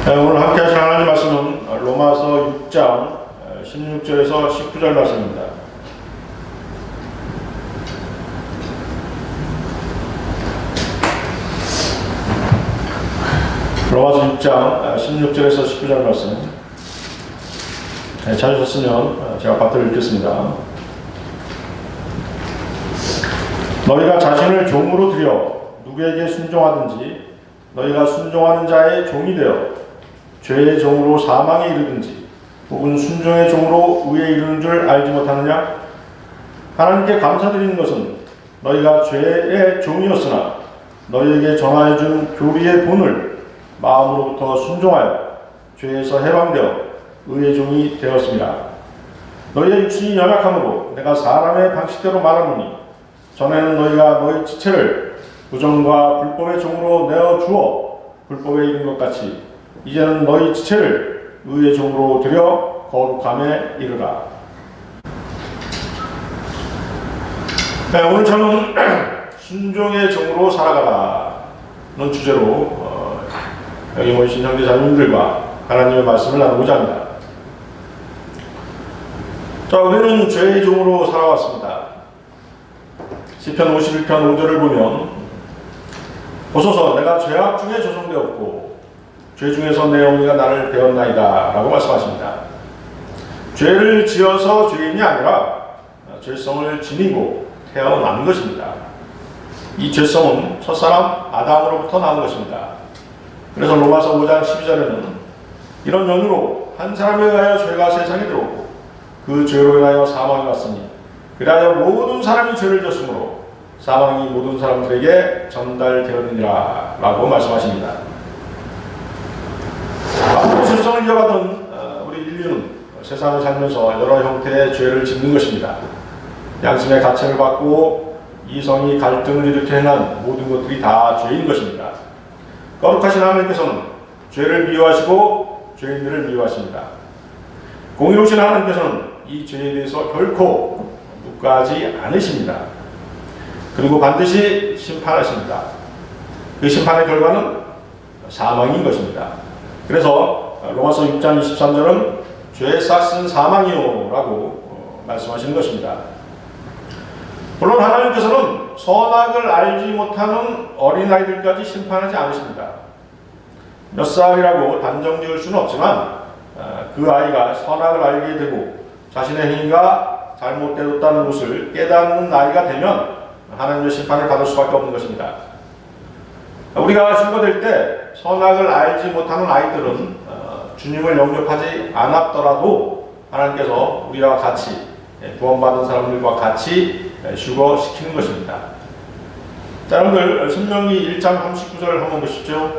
오늘 함께 하실 하나님 말씀은 로마서 6장 16절에서 19절 말씀입니다. 로마서 6장 16절에서 19절 말씀 찾으셨으면 제가 받들어 읽겠습니다. 너희가 자신을 종으로 들여 누구에게 순종하든지 너희가 순종하는 자의 종이 되어 죄의 종으로 사망에 이르든지 혹은 순종의 종으로 의에 이르는 줄 알지 못하느냐? 하나님께 감사드리는 것은 너희가 죄의 종이었으나 너희에게 전하여 준 교리의 본을 마음으로부터 순종하여 죄에서 해방되어 의의 종이 되었습니다. 너희의 육신이 연약함으로 내가 사람의 방식대로 말하노니 전에는 너희가 너희 지체를 부정과 불법의 종으로 내어 주어 불법에 이른 것 같이 이제는 너희 지체를 의의 종으로 들여 거룩함에 이르라. 네, 오늘 저는 순종의 종으로 살아가라는 주제로 여기 모이신 형제자매님들과 하나님의 말씀을 나누고자 합니다. 자, 우리는 죄의 종으로 살아왔습니다. 시편 51편 5절을 보면 보소서 내가 죄악 중에 조성되었고 죄 중에서 내 어머니가 나를 배웠나이다 라고 말씀하십니다. 죄를 지어서 죄인이 아니라 죄성을 지니고 태어난 것입니다. 이 죄성은 첫사람 아담으로부터 나온 것입니다. 그래서 로마서 5장 12절에는 이런 연유로 한 사람에 의하여 죄가 세상에 들어오고 그 죄로 인하여 사망이 왔으니 그리하여 모든 사람이 죄를 졌으므로 사망이 모든 사람들에게 전달되었느니라 라고 말씀하십니다. 앞으로 죄성을 이어가던 우리 인류는 세상을 살면서 여러 형태의 죄를 짓는 것입니다. 양심의 가책을 받고 이성이 갈등을 일으켜 행한 모든 것들이 다 죄인 것입니다. 거룩하신 하나님께서는 죄를 미워하시고 죄인들을 미워하십니다. 공의로우신 하나님께서는 이 죄에 대해서 결코 묵과하지 않으십니다. 그리고 반드시 심판하십니다. 그 심판의 결과는 사망인 것입니다. 그래서 로마서 6장 23절은 죄의 싹은 사망이요 라고 말씀하시는 것입니다. 물론 하나님께서는 선악을 알지 못하는 어린아이들까지 심판하지 않으십니다. 몇 살이라고 단정 지을 수는 없지만 그 아이가 선악을 알게 되고 자신의 행위가 잘못되었다는 것을 깨닫는 나이가 되면 하나님의 심판을 받을 수밖에 없는 것입니다. 우리가 증거될 때 선악을 알지 못하는 아이들은 주님을 영접하지 않았더라도 하나님께서 우리와 같이 구원받은 사람들과 같이 휴거시키는 것입니다. 자, 여러분들 신명기 1장 39절 한번 보십시오.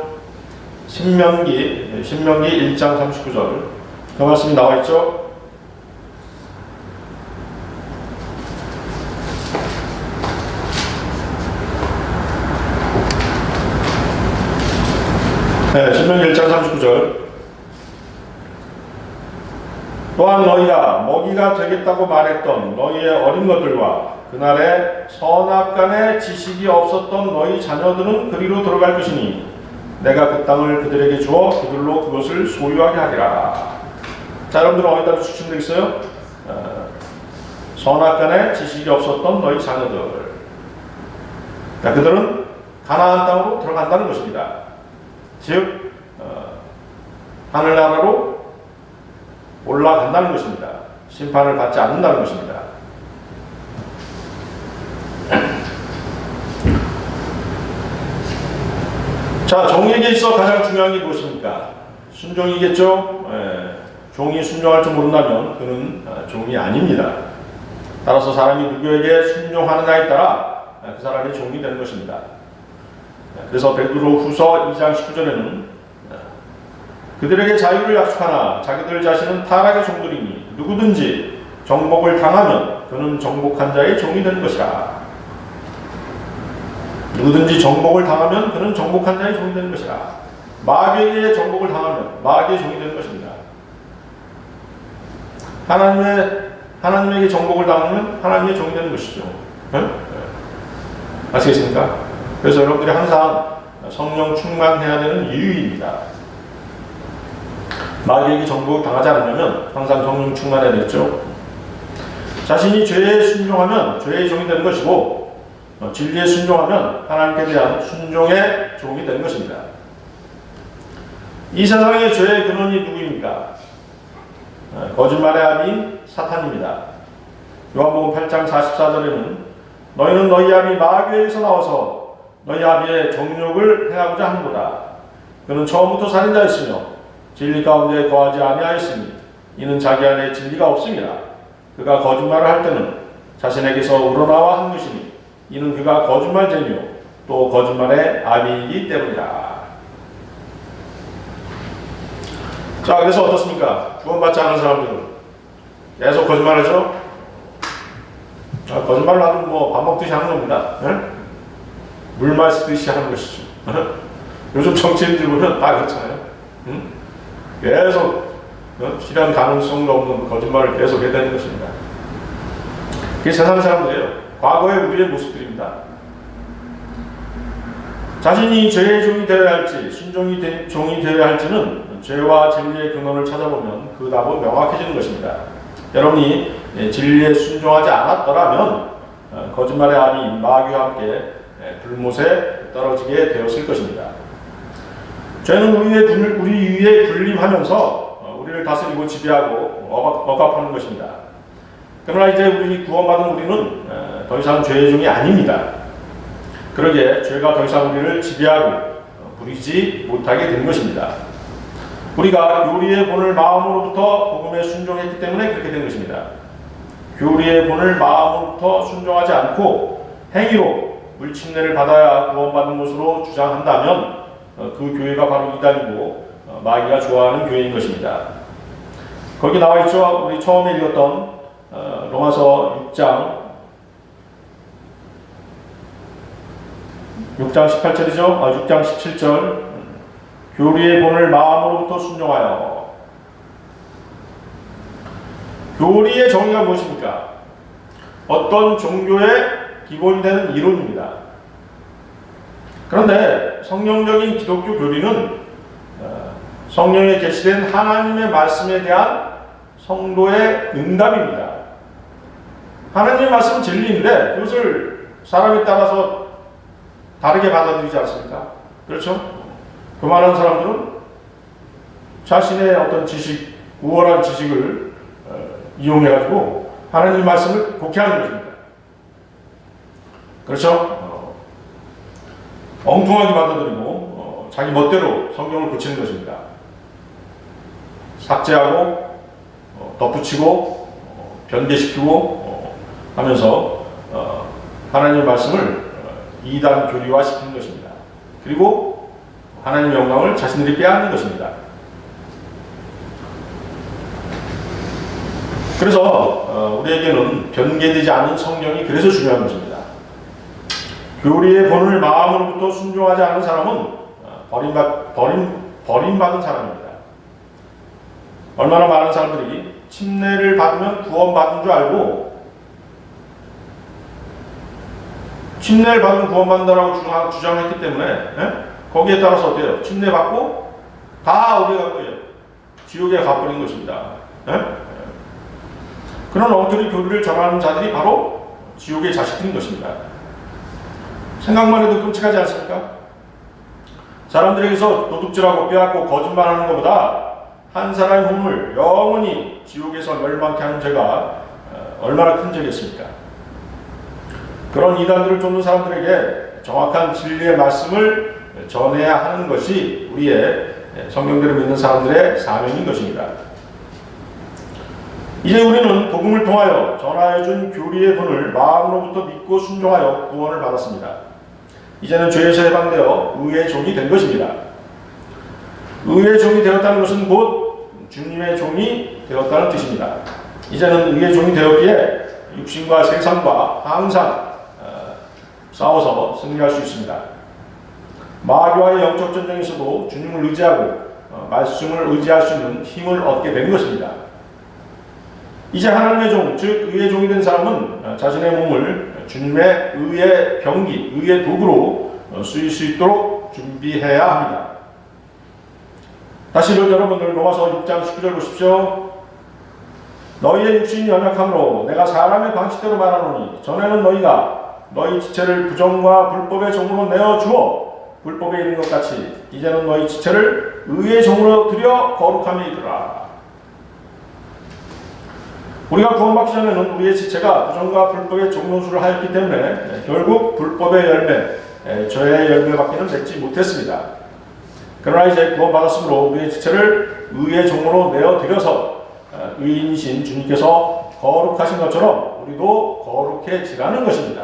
신명기 1장 39절 그 말씀이 나와 있죠. 네, 신명기 1장 39절 또한 너희가 먹이가 되겠다고 말했던 너희의 어린 것들과 그날에 선악간에 지식이 없었던 너희 자녀들은 그리로 들어갈 것이니 내가 그 땅을 그들에게 주어 그들로 그것을 소유하게 하리라. 자, 여러분들은 어디다 추측되겠어요? 선악간에 지식이 없었던 너희 자녀들. 자, 그들은 가나안 땅으로 들어간다는 것입니다. 즉 하늘나라로 올라간다는 것입니다. 심판을 받지 않는다는 것입니다. 자, 종에게 있어 가장 중요한 게 무엇입니까? 순종이겠죠? 종이 순종할 줄 모른다면 그는 종이 아닙니다. 따라서 사람이 누구에게 순종하느냐에 따라 그 사람이 종이 되는 것입니다. 그래서 베드로 후서 2장 19절에는 그들에게 자유를 약속하나 자기들 자신은 타락의 종들이니 누구든지 정복을 당하면 그는 정복한 자의 종이 되는 것이라. 누구든지 정복을 당하면 그는 정복한 자의 종이 되는 것이라. 마귀에게 정복을 당하면 마귀의 종이 되는 것입니다. 하나님에게 정복을 당하면 하나님의 종이 되는 것이죠. 네? 아시겠습니까? 그래서 여러분들이 항상 성령 충만해야 되는 이유입니다. 마귀에게 정복당하지 않으려면 항상 성령 충만해야 되겠죠. 자신이 죄에 순종하면 죄의 종이 되는 것이고 진리에 순종하면 하나님께 대한 순종의 종이 되는 것입니다. 이 세상의 죄의 근원이 누구입니까? 거짓말의 아비인 사탄입니다. 요한복음 8장 44절에는 너희는 너희 아비 마귀에게서 나와서 너희 아비의 정욕을 행하고자 하는도다. 그는 처음부터 살인자였으며 진리 가운데 거하지 아니하였으니 이는 자기 안에 진리가 없음이라. 그가 거짓말을 할 때는 자신에게서 우러나와 한 것이니 이는 그가 거짓말쟁이요 또 거짓말의 아비이기 때문이라. 자, 그래서 어떻습니까? 구원받지 않은 사람들은 계속 거짓말하죠? 거짓말을 아주 밥 먹듯이 하는 겁니다. 네? 물 마시듯이 하는 것이죠. 요즘 정치인들 보면 다 그렇잖아요. 계속 실현 가능성도 없는 거짓말을 계속 해야 되는 것입니다. 그게 세상 사람들이에요. 과거의 우리의 모습들입니다. 자신이 죄의 종이 되어야 할지 순종이 종이 되어야 할지는 죄와 진리의 근원을 찾아보면 그 답은 명확해지는 것입니다. 여러분이 진리에 순종하지 않았더라면 거짓말의 아비 마귀와 함께 불못에 떨어지게 되었을 것입니다. 죄는 우리 위에 군림하면서 우리를 다스리고 지배하고 억압하는 것입니다. 그러나 이제 우리 구원받은 우리는 더 이상 죄의 종이 아닙니다. 그러기에 죄가 더 이상 우리를 지배하고 부리지 못하게 된 것입니다. 우리가 교리의 본을 마음으로부터 복음에 순종했기 때문에 그렇게 된 것입니다. 교리의 본을 마음으로부터 순종하지 않고 행위로 물침례를 받아야 구원받는 것으로 주장한다면 그 교회가 바로 이단이고 마귀가 좋아하는 교회인 것입니다. 거기 나와 있죠. 우리 처음에 읽었던 로마서 6장 18절이죠. 6장 17절 교리의 본을 마음으로부터 순종하여. 교리의 정의가 무엇입니까? 어떤 종교의 기본이 되는 이론입니다. 그런데 성령적인 기독교 교리는 성령에 계시된 하나님의 말씀에 대한 성도의 응답입니다. 하나님의 말씀은 진리인데 그것을 사람에 따라서 다르게 받아들이지 않습니까? 그렇죠? 교만한 사람들은 자신의 어떤 지식, 우월한 지식을 이용해가지고 하나님 말씀을 곡해하는 것입니다. 그렇죠? 엉뚱하게 받아들이고 자기 멋대로 성경을 고치는 것입니다. 삭제하고 덧붙이고 변개시키고 하면서 하나님의 말씀을 이단 교리화 시키는 것입니다. 그리고 하나님의 영광을 자신들이 빼앗는 것입니다. 그래서 우리에게는 변개되지 않은 성경이 그래서 중요한 것입니다. 교리의 본을 마음으로부터 순종하지 않은 사람은 버림받은 사람입니다. 얼마나 많은 사람들이 침례를 받으면 구원받은 줄 알고 침례를 받으면 구원받는다라고 주장했기 때문에 거기에 따라서 어때요? 침례 받고 다 어디에 갈 거예요? 지옥에 가버린 것입니다. 그런 엉터리 교리를 전하는 자들이 바로 지옥의 자식들인 것입니다. 생각만 해도 끔찍하지 않습니까? 사람들에게서 도둑질하고 빼앗고 거짓말하는 것보다 한 사람의 몸을 영원히 지옥에서 멸망케 하는 죄가 얼마나 큰 죄겠습니까? 그런 이단들을 쫓는 사람들에게 정확한 진리의 말씀을 전해야 하는 것이 우리의 성경대로 믿는 사람들의 사명인 것입니다. 이제 우리는 복음을 통하여 전하여 준 교리의 본을 마음으로부터 믿고 순종하여 구원을 받았습니다. 이제는 죄에서 해방되어 의의 종이 된 것입니다. 의의 종이 되었다는 것은 곧 주님의 종이 되었다는 뜻입니다. 이제는 의의 종이 되었기에 육신과 세상과 항상 싸워서 승리할 수 있습니다. 마귀와의 영적 전쟁에서도 주님을 의지하고 말씀을 의지할 수 있는 힘을 얻게 된 것입니다. 이제 하나님의 종, 즉 의의 종이 된 사람은 자신의 몸을 주님의 의의 병기, 의의 도구로 쓰일 수 있도록 준비해야 합니다. 다시 여러분들 로마서 6장 19절 보십시오. 너희의 육신이 연약함으로 내가 사람의 방식대로 말하노니 전에는 너희가 너희 지체를 부정과 불법의 종으로 내어주어 불법에 이른 것 같이 이제는 너희 지체를 의의 종으로 들여 거룩함에 이르라. 우리가 구원받기 전에는 우리의 지체가 부정과 불법의 종노수를 하였기 때문에 결국 불법의 열매, 죄의 열매밖에는 맺지 못했습니다. 그러나 이제 구원받았으므로 우리의 지체를 의의 종으로 내어드려서 의인이신 주님께서 거룩하신 것처럼 우리도 거룩해지라는 것입니다.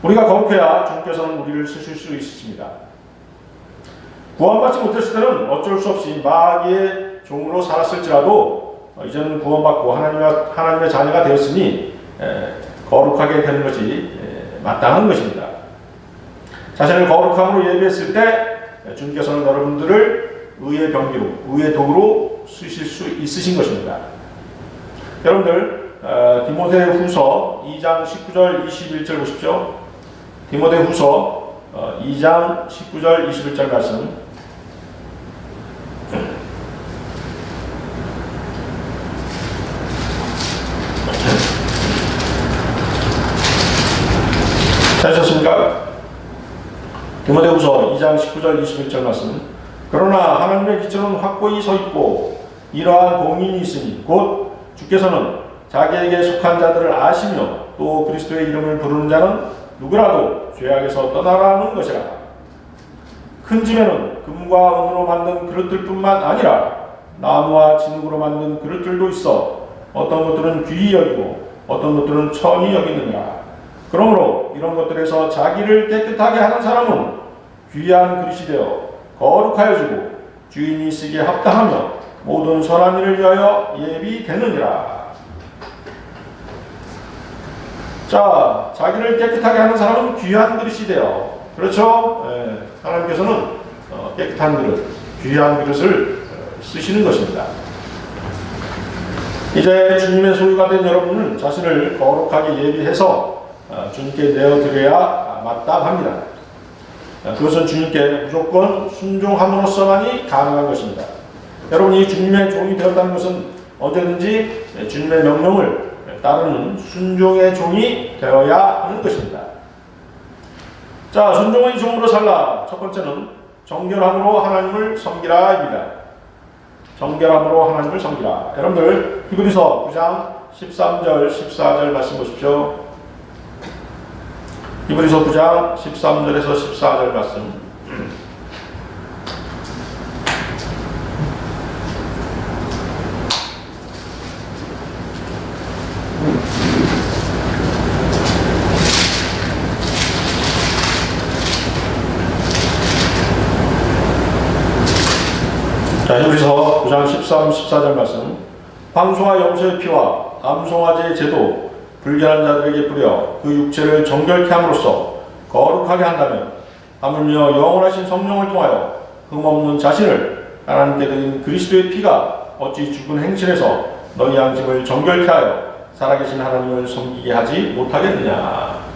우리가 거룩해야 주님께서는 우리를 쓰실 수 있으십니다. 구원받지 못했을 때는 어쩔 수 없이 마귀의 종으로 살았을지라도 이제는 구원받고 하나님의 자녀가 되었으니 거룩하게 되는 것이 마땅한 것입니다. 자신을 거룩함으로 예비했을 때 주님께서는 여러분들을 의의 병기로, 의의 도구로 쓰실 수 있으신 것입니다. 여러분들 디모데후서 2장 19절 21절 보십시오. 디모데후서 2장 19절 21절 말씀. 찾으셨습니까? 디모데후서 2장 19절 21절 말씀. 그러나 하나님의 기초는 확고히 서 있고 이러한 공인이 있으니 곧 주께서는 자기에게 속한 자들을 아시며 또 그리스도의 이름을 부르는 자는 누구라도 죄악에서 떠나라는 것이라. 큰 집에는 금과 은으로 만든 그릇들뿐만 아니라 나무와 진흙으로 만든 그릇들도 있어 어떤 것들은 귀히 여기고 어떤 것들은 천히 여기느니라. 그러므로 이런 것들에서 자기를 깨끗하게 하는 사람은 귀한 그릇이 되어 거룩하여지고 주인이 쓰기에 합당하며 모든 선한 일을 위하여 예비되느니라. 자, 자기를 깨끗하게 하는 사람은 귀한 그릇이 되어, 그렇죠? 하나님께서는 깨끗한 그릇, 귀한 그릇을 쓰시는 것입니다. 이제 주님의 소유가 된 여러분은 자신을 거룩하게 예비해서 주님께 내어드려야 마땅합니다. 그것은 주님께 무조건 순종함으로써만이 가능한 것입니다. 여러분이 주님의 종이 되었다는 것은 언제든지 주님의 명령을 따르는 순종의 종이 되어야 하는 것입니다. 자, 순종의 종으로 살라. 첫 번째는 정결함으로 하나님을 섬기라입니다. 정결함으로 하나님을 섬기라. 여러분들 히브리서 9장 13절 14절 말씀 보십시오. 히브리서 9장 13절에서 14절 말씀. 자, 히브리서 9장 13, 14절 말씀. 황소와 염소의 피와 암송아지의 제도 불결한 자들에게 뿌려 그 육체를 정결케 함으로써 거룩하게 한다면 하물며 영원하신 성령을 통하여 흠없는 자신을 하나님께 드린 그리스도의 피가 어찌 죽은 행실에서 너희 양심을 정결케 하여 살아계신 하나님을 섬기게 하지 못하겠느냐.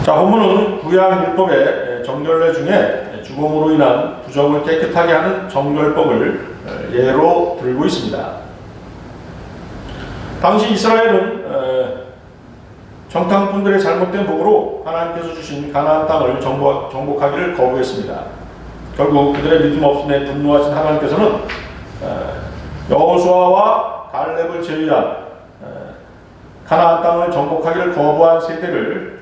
자, 본문은 구약 율법의 정결례 중에 죽음으로 인한 부정을 깨끗하게 하는 정결법을 예로 들고 있습니다. 당시 이스라엘은 정탐꾼들의 잘못된 복으로 하나님께서 주신 가나안 땅을 정복하기를 거부했습니다. 결국 그들의 믿음 없음에 분노하신 하나님께서는 여호수아와 갈렙을 제외한 가나안 땅을 정복하기를 거부한 세대를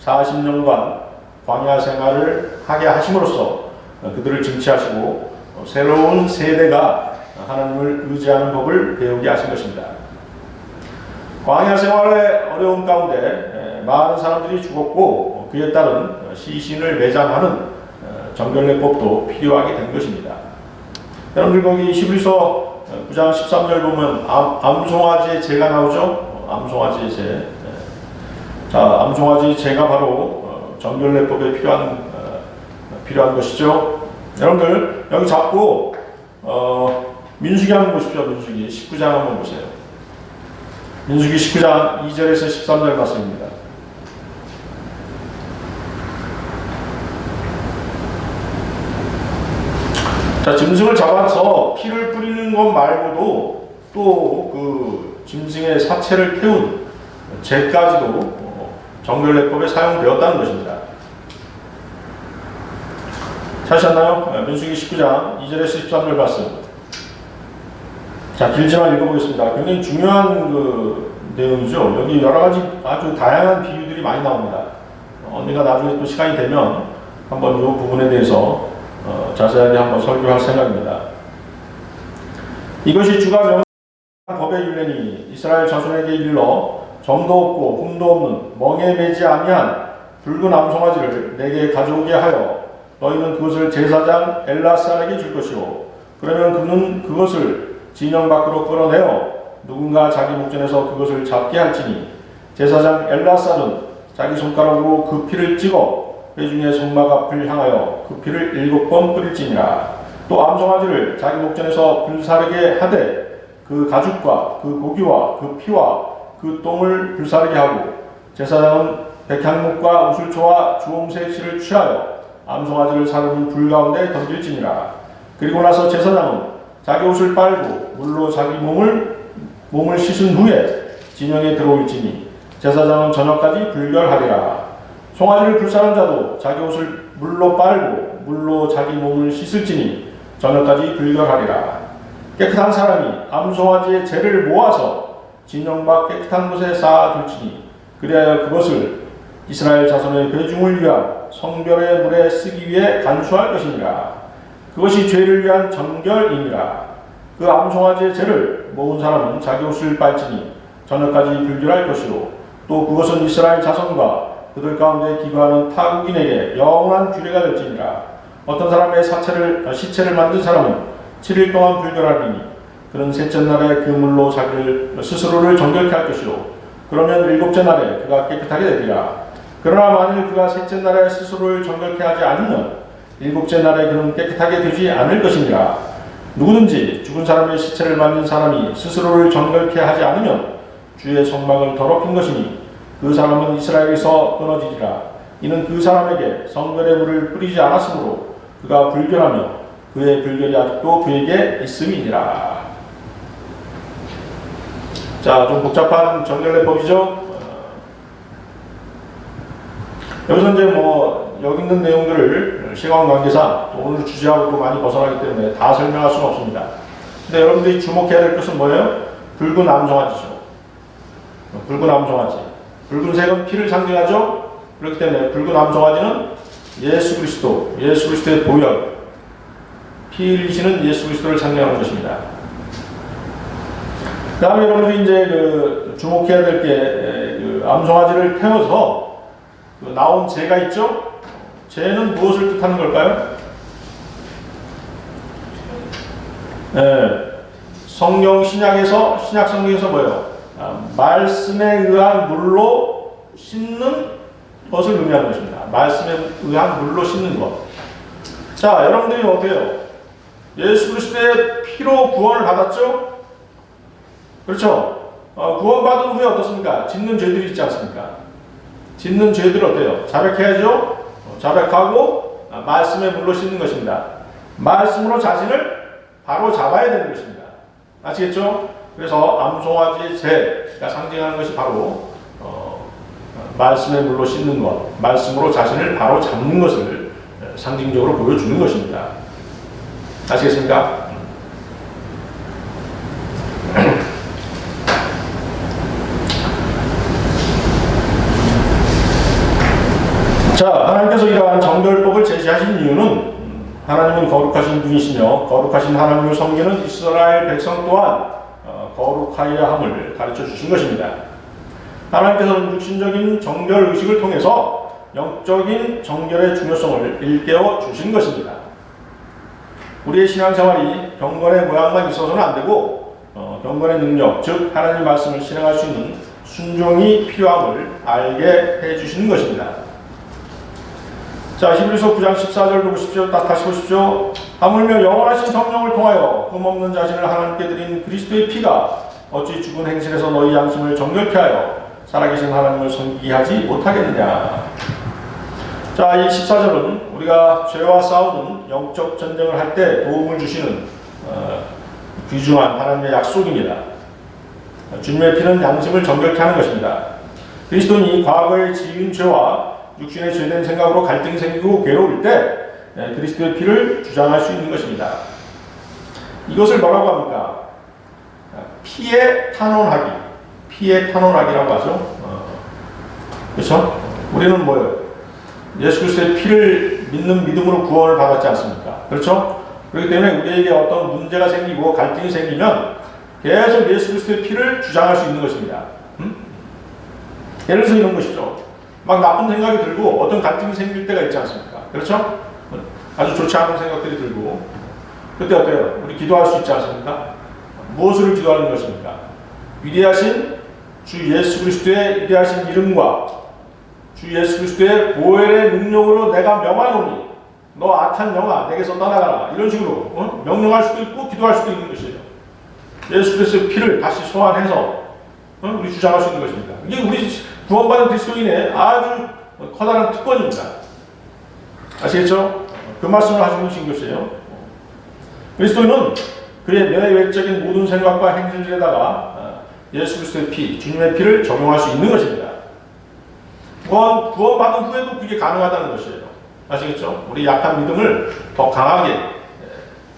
40년간 광야 생활을 하게 하심으로써 그들을 징치하시고 새로운 세대가 하나님을 의지하는 법을 배우게 하신 것입니다. 광야 생활의 어려움 가운데 많은 사람들이 죽었고 그에 따른 시신을 매장하는 정결례법도 필요하게 된 것입니다. 여러분들 거기 히브리서 9장 13절 보면 암송아지의 제가 나오죠? 암송아지의 제. 자, 암송아지 제가 바로 정결례법에 필요한 것이죠. 여러분들 여기 잡고 민수기 한번 보십시오. 민수기 19장 한번 보세요. 민수기 19장 2절에서 13절 말씀입니다. 자, 짐승을 잡아서 피를 뿌리는 것 말고도 또 그 짐승의 사체를 태운 재까지도 정결례법에 사용되었다는 것입니다. 찾으셨나요? 민수기 19장 2절에서 13절 말씀. 자, 길지만 읽어보겠습니다. 굉장히 중요한 그 내용이죠. 여기 여러 가지 아주 다양한 비유들이 많이 나옵니다. 언니가 나중에 또 시간이 되면 한번 이 부분에 대해서 자세하게 한번 설교할 생각입니다. 이것이 주가 명한 법의 율례니 이스라엘 자손에게 일러 점도 없고 흠도 없는 멍에 매지 아니한 붉은 암송아지를 내게 가져오게 하여 너희는 그것을 제사장 엘라살에게 줄 것이요 그러면 그는 그것을 진영 밖으로 끌어내어 누군가 자기 목전에서 그것을 잡게 할지니 제사장 엘라살은 자기 손가락으로 그 피를 찍어 회중의 손막 앞을 향하여 그 피를 7번 뿌릴지니라. 또 암송아지를 자기 목전에서 불사르게 하되 그 가죽과 그 고기와 그 피와 그 똥을 불사르게 하고 제사장은 백향목과 우슬초와 주홍색 실을 취하여 암송아지를 사르는 불 가운데 던질지니라. 그리고 나서 제사장은 자기 옷을 빨고 물로 자기 몸을 씻은 후에 진영에 들어올지니 제사장은 저녁까지 불결하리라. 송아지를 불사른 자도 자기 옷을 물로 빨고 물로 자기 몸을 씻을지니 저녁까지 불결하리라. 깨끗한 사람이 암송아지의 재를 모아서 진영 밖 깨끗한 곳에 쌓아둘지니 그리하여 그것을 이스라엘 자손의 회중을 위한 성별의 물에 쓰기 위해 간수할 것이니라. 그것이 죄를 위한 정결이니라. 그 암송아지의 재를 모은 사람은 자기 옷을 빨지니 저녁까지 불결할 것이요 또 그것은 이스라엘 자손과 그들 가운데 기거하는 타국인에게 영원한 규례가 될지니라. 어떤 사람의 시체를 만든 사람은 7일 동안 불결하리니 그는 셋째 날에 그 물로 자기를 스스로를 정결케 할 것이요 그러면 7째 날에 그가 깨끗하게 되리라. 그러나 만일 그가 셋째 날에 스스로를 정결케 하지 않으면 7째 날에 그는 깨끗하게 되지 않을 것이니라. 누구든지 죽은 사람의 시체를 만든 사람이 스스로를 정결케 하지 않으면 주의 성막을 더럽힌 것이니 그 사람은 이스라엘에서 끊어지리라. 이는 그 사람에게 성결의 물을 뿌리지 않았으므로 그가 불결하며 그의 불결이 아직도 그에게 있음이니라. 자, 좀 복잡한 정결례법이죠. 여기서 이제 여기 있는 내용들을 시간 관계상 오늘 주제하고도 많이 벗어나기 때문에 다 설명할 수는 없습니다. 근데 여러분들이 주목해야 될 것은 뭐예요? 붉은 암송아지죠. 붉은 암송아지. 붉은색은 피를 상징하죠. 그렇기 때문에 붉은 암송아지는 예수 그리스도의 보혈, 피 흘리시는 예수 그리스도를 상징하는 것입니다. 그 다음에 여러분들이 이제 주목해야 될 게 암송아지를 태워서 나온 재가 있죠? 재는 무엇을 뜻하는 걸까요? 성경 신약 성경에서 뭐예요? 말씀에 의한 물로 씻는 것을 의미하는 것입니다. 말씀에 의한 물로 씻는 것. 자, 여러분들이 어때요? 예수 그리스도의 피로 구원을 받았죠? 그렇죠? 구원받은 후에 어떻습니까? 짓는 죄들이 있지 않습니까? 짓는 죄들 어때요? 자백해야죠? 자백하고 말씀의 물로 씻는 것입니다. 말씀으로 자신을 바로 잡아야 되는 것입니다. 아시겠죠? 그래서 암송아지의 죄가 상징하는 것이 바로 말씀의 물로 씻는 것, 말씀으로 자신을 바로 잡는 것을 상징적으로 보여주는 것입니다. 아시겠습니까? 자, 하나님께서 이러한 정결법을 제시하신 이유는 하나님은 거룩하신 분이시며 거룩하신 하나님을 섬기는 이스라엘 백성 또한 거룩하여야 함을 가르쳐 주신 것입니다. 하나님께서는 육신적인 정결 의식을 통해서 영적인 정결의 중요성을 일깨워 주신 것입니다. 우리의 신앙생활이 경건의 모양만 있어서는 안 되고 경건의 능력, 즉 하나님의 말씀을 실행할 수 있는 순종이 필요함을 알게 해주시는 것입니다. 자, 히브리서 9장 14절도 보십시오. 다시 보십시오. 하물며 영원하신 성령을 통하여 흠없는 자신을 하나님께 드린 그리스도의 피가 어찌 죽은 행실에서 너희 양심을 정결케 하여 살아계신 하나님을 섬기게 하지 못하겠느냐. 자, 이 14절은 우리가 죄와 싸우는 영적 전쟁을 할 때 도움을 주시는 귀중한 하나님의 약속입니다. 주님의 피는 양심을 정결케 하는 것입니다. 그리스도인이 과거에 지은 죄와 육신의 죄된 생각으로 갈등이 생기고 괴로울 때 그리스도의 피를 주장할 수 있는 것입니다. 이것을 뭐라고 합니까? 피에 탄원하기. 피에 탄원하기라고 하죠. 그렇죠? 우리는 뭐예요? 예수 그리스도의 피를 믿는 믿음으로 구원을 받았지 않습니까? 그렇죠? 그렇기 때문에 우리에게 어떤 문제가 생기고 갈등이 생기면 계속 예수 그리스도의 피를 주장할 수 있는 것입니다. 예를 들어서 이런 것이죠. 막 나쁜 생각이 들고 어떤 갈등이 생길 때가 있지 않습니까? 그렇죠? 아주 좋지 않은 생각들이 들고 그때 어때요? 우리 기도할 수 있지 않습니까? 무엇을 기도하는 것입니까? 위대하신 주 예수 그리스도의 위대하신 이름과 주 예수 그리스도의 보혈의 능력으로 내가 명하노니 너 악한 영아 내게서 떠나가라. 이런 식으로 명령할 수도 있고 기도할 수도 있는 것이에요. 예수 그리스도의 피를 다시 소환해서 우리 주장할 수 있는 것입니다. 이게 우리 구원받은 그리스도인의 아주 커다란 특권입니다. 아시겠죠? 그 말씀을 하시고 계신 것이에요. 그리스도인은 그의 내외적인 모든 생각과 행실에다가 예수 그리스도의 피, 주님의 피를 적용할 수 있는 것입니다. 구원받은 후에도 그게 가능하다는 것이에요. 아시겠죠? 우리 약한 믿음을 더 강하게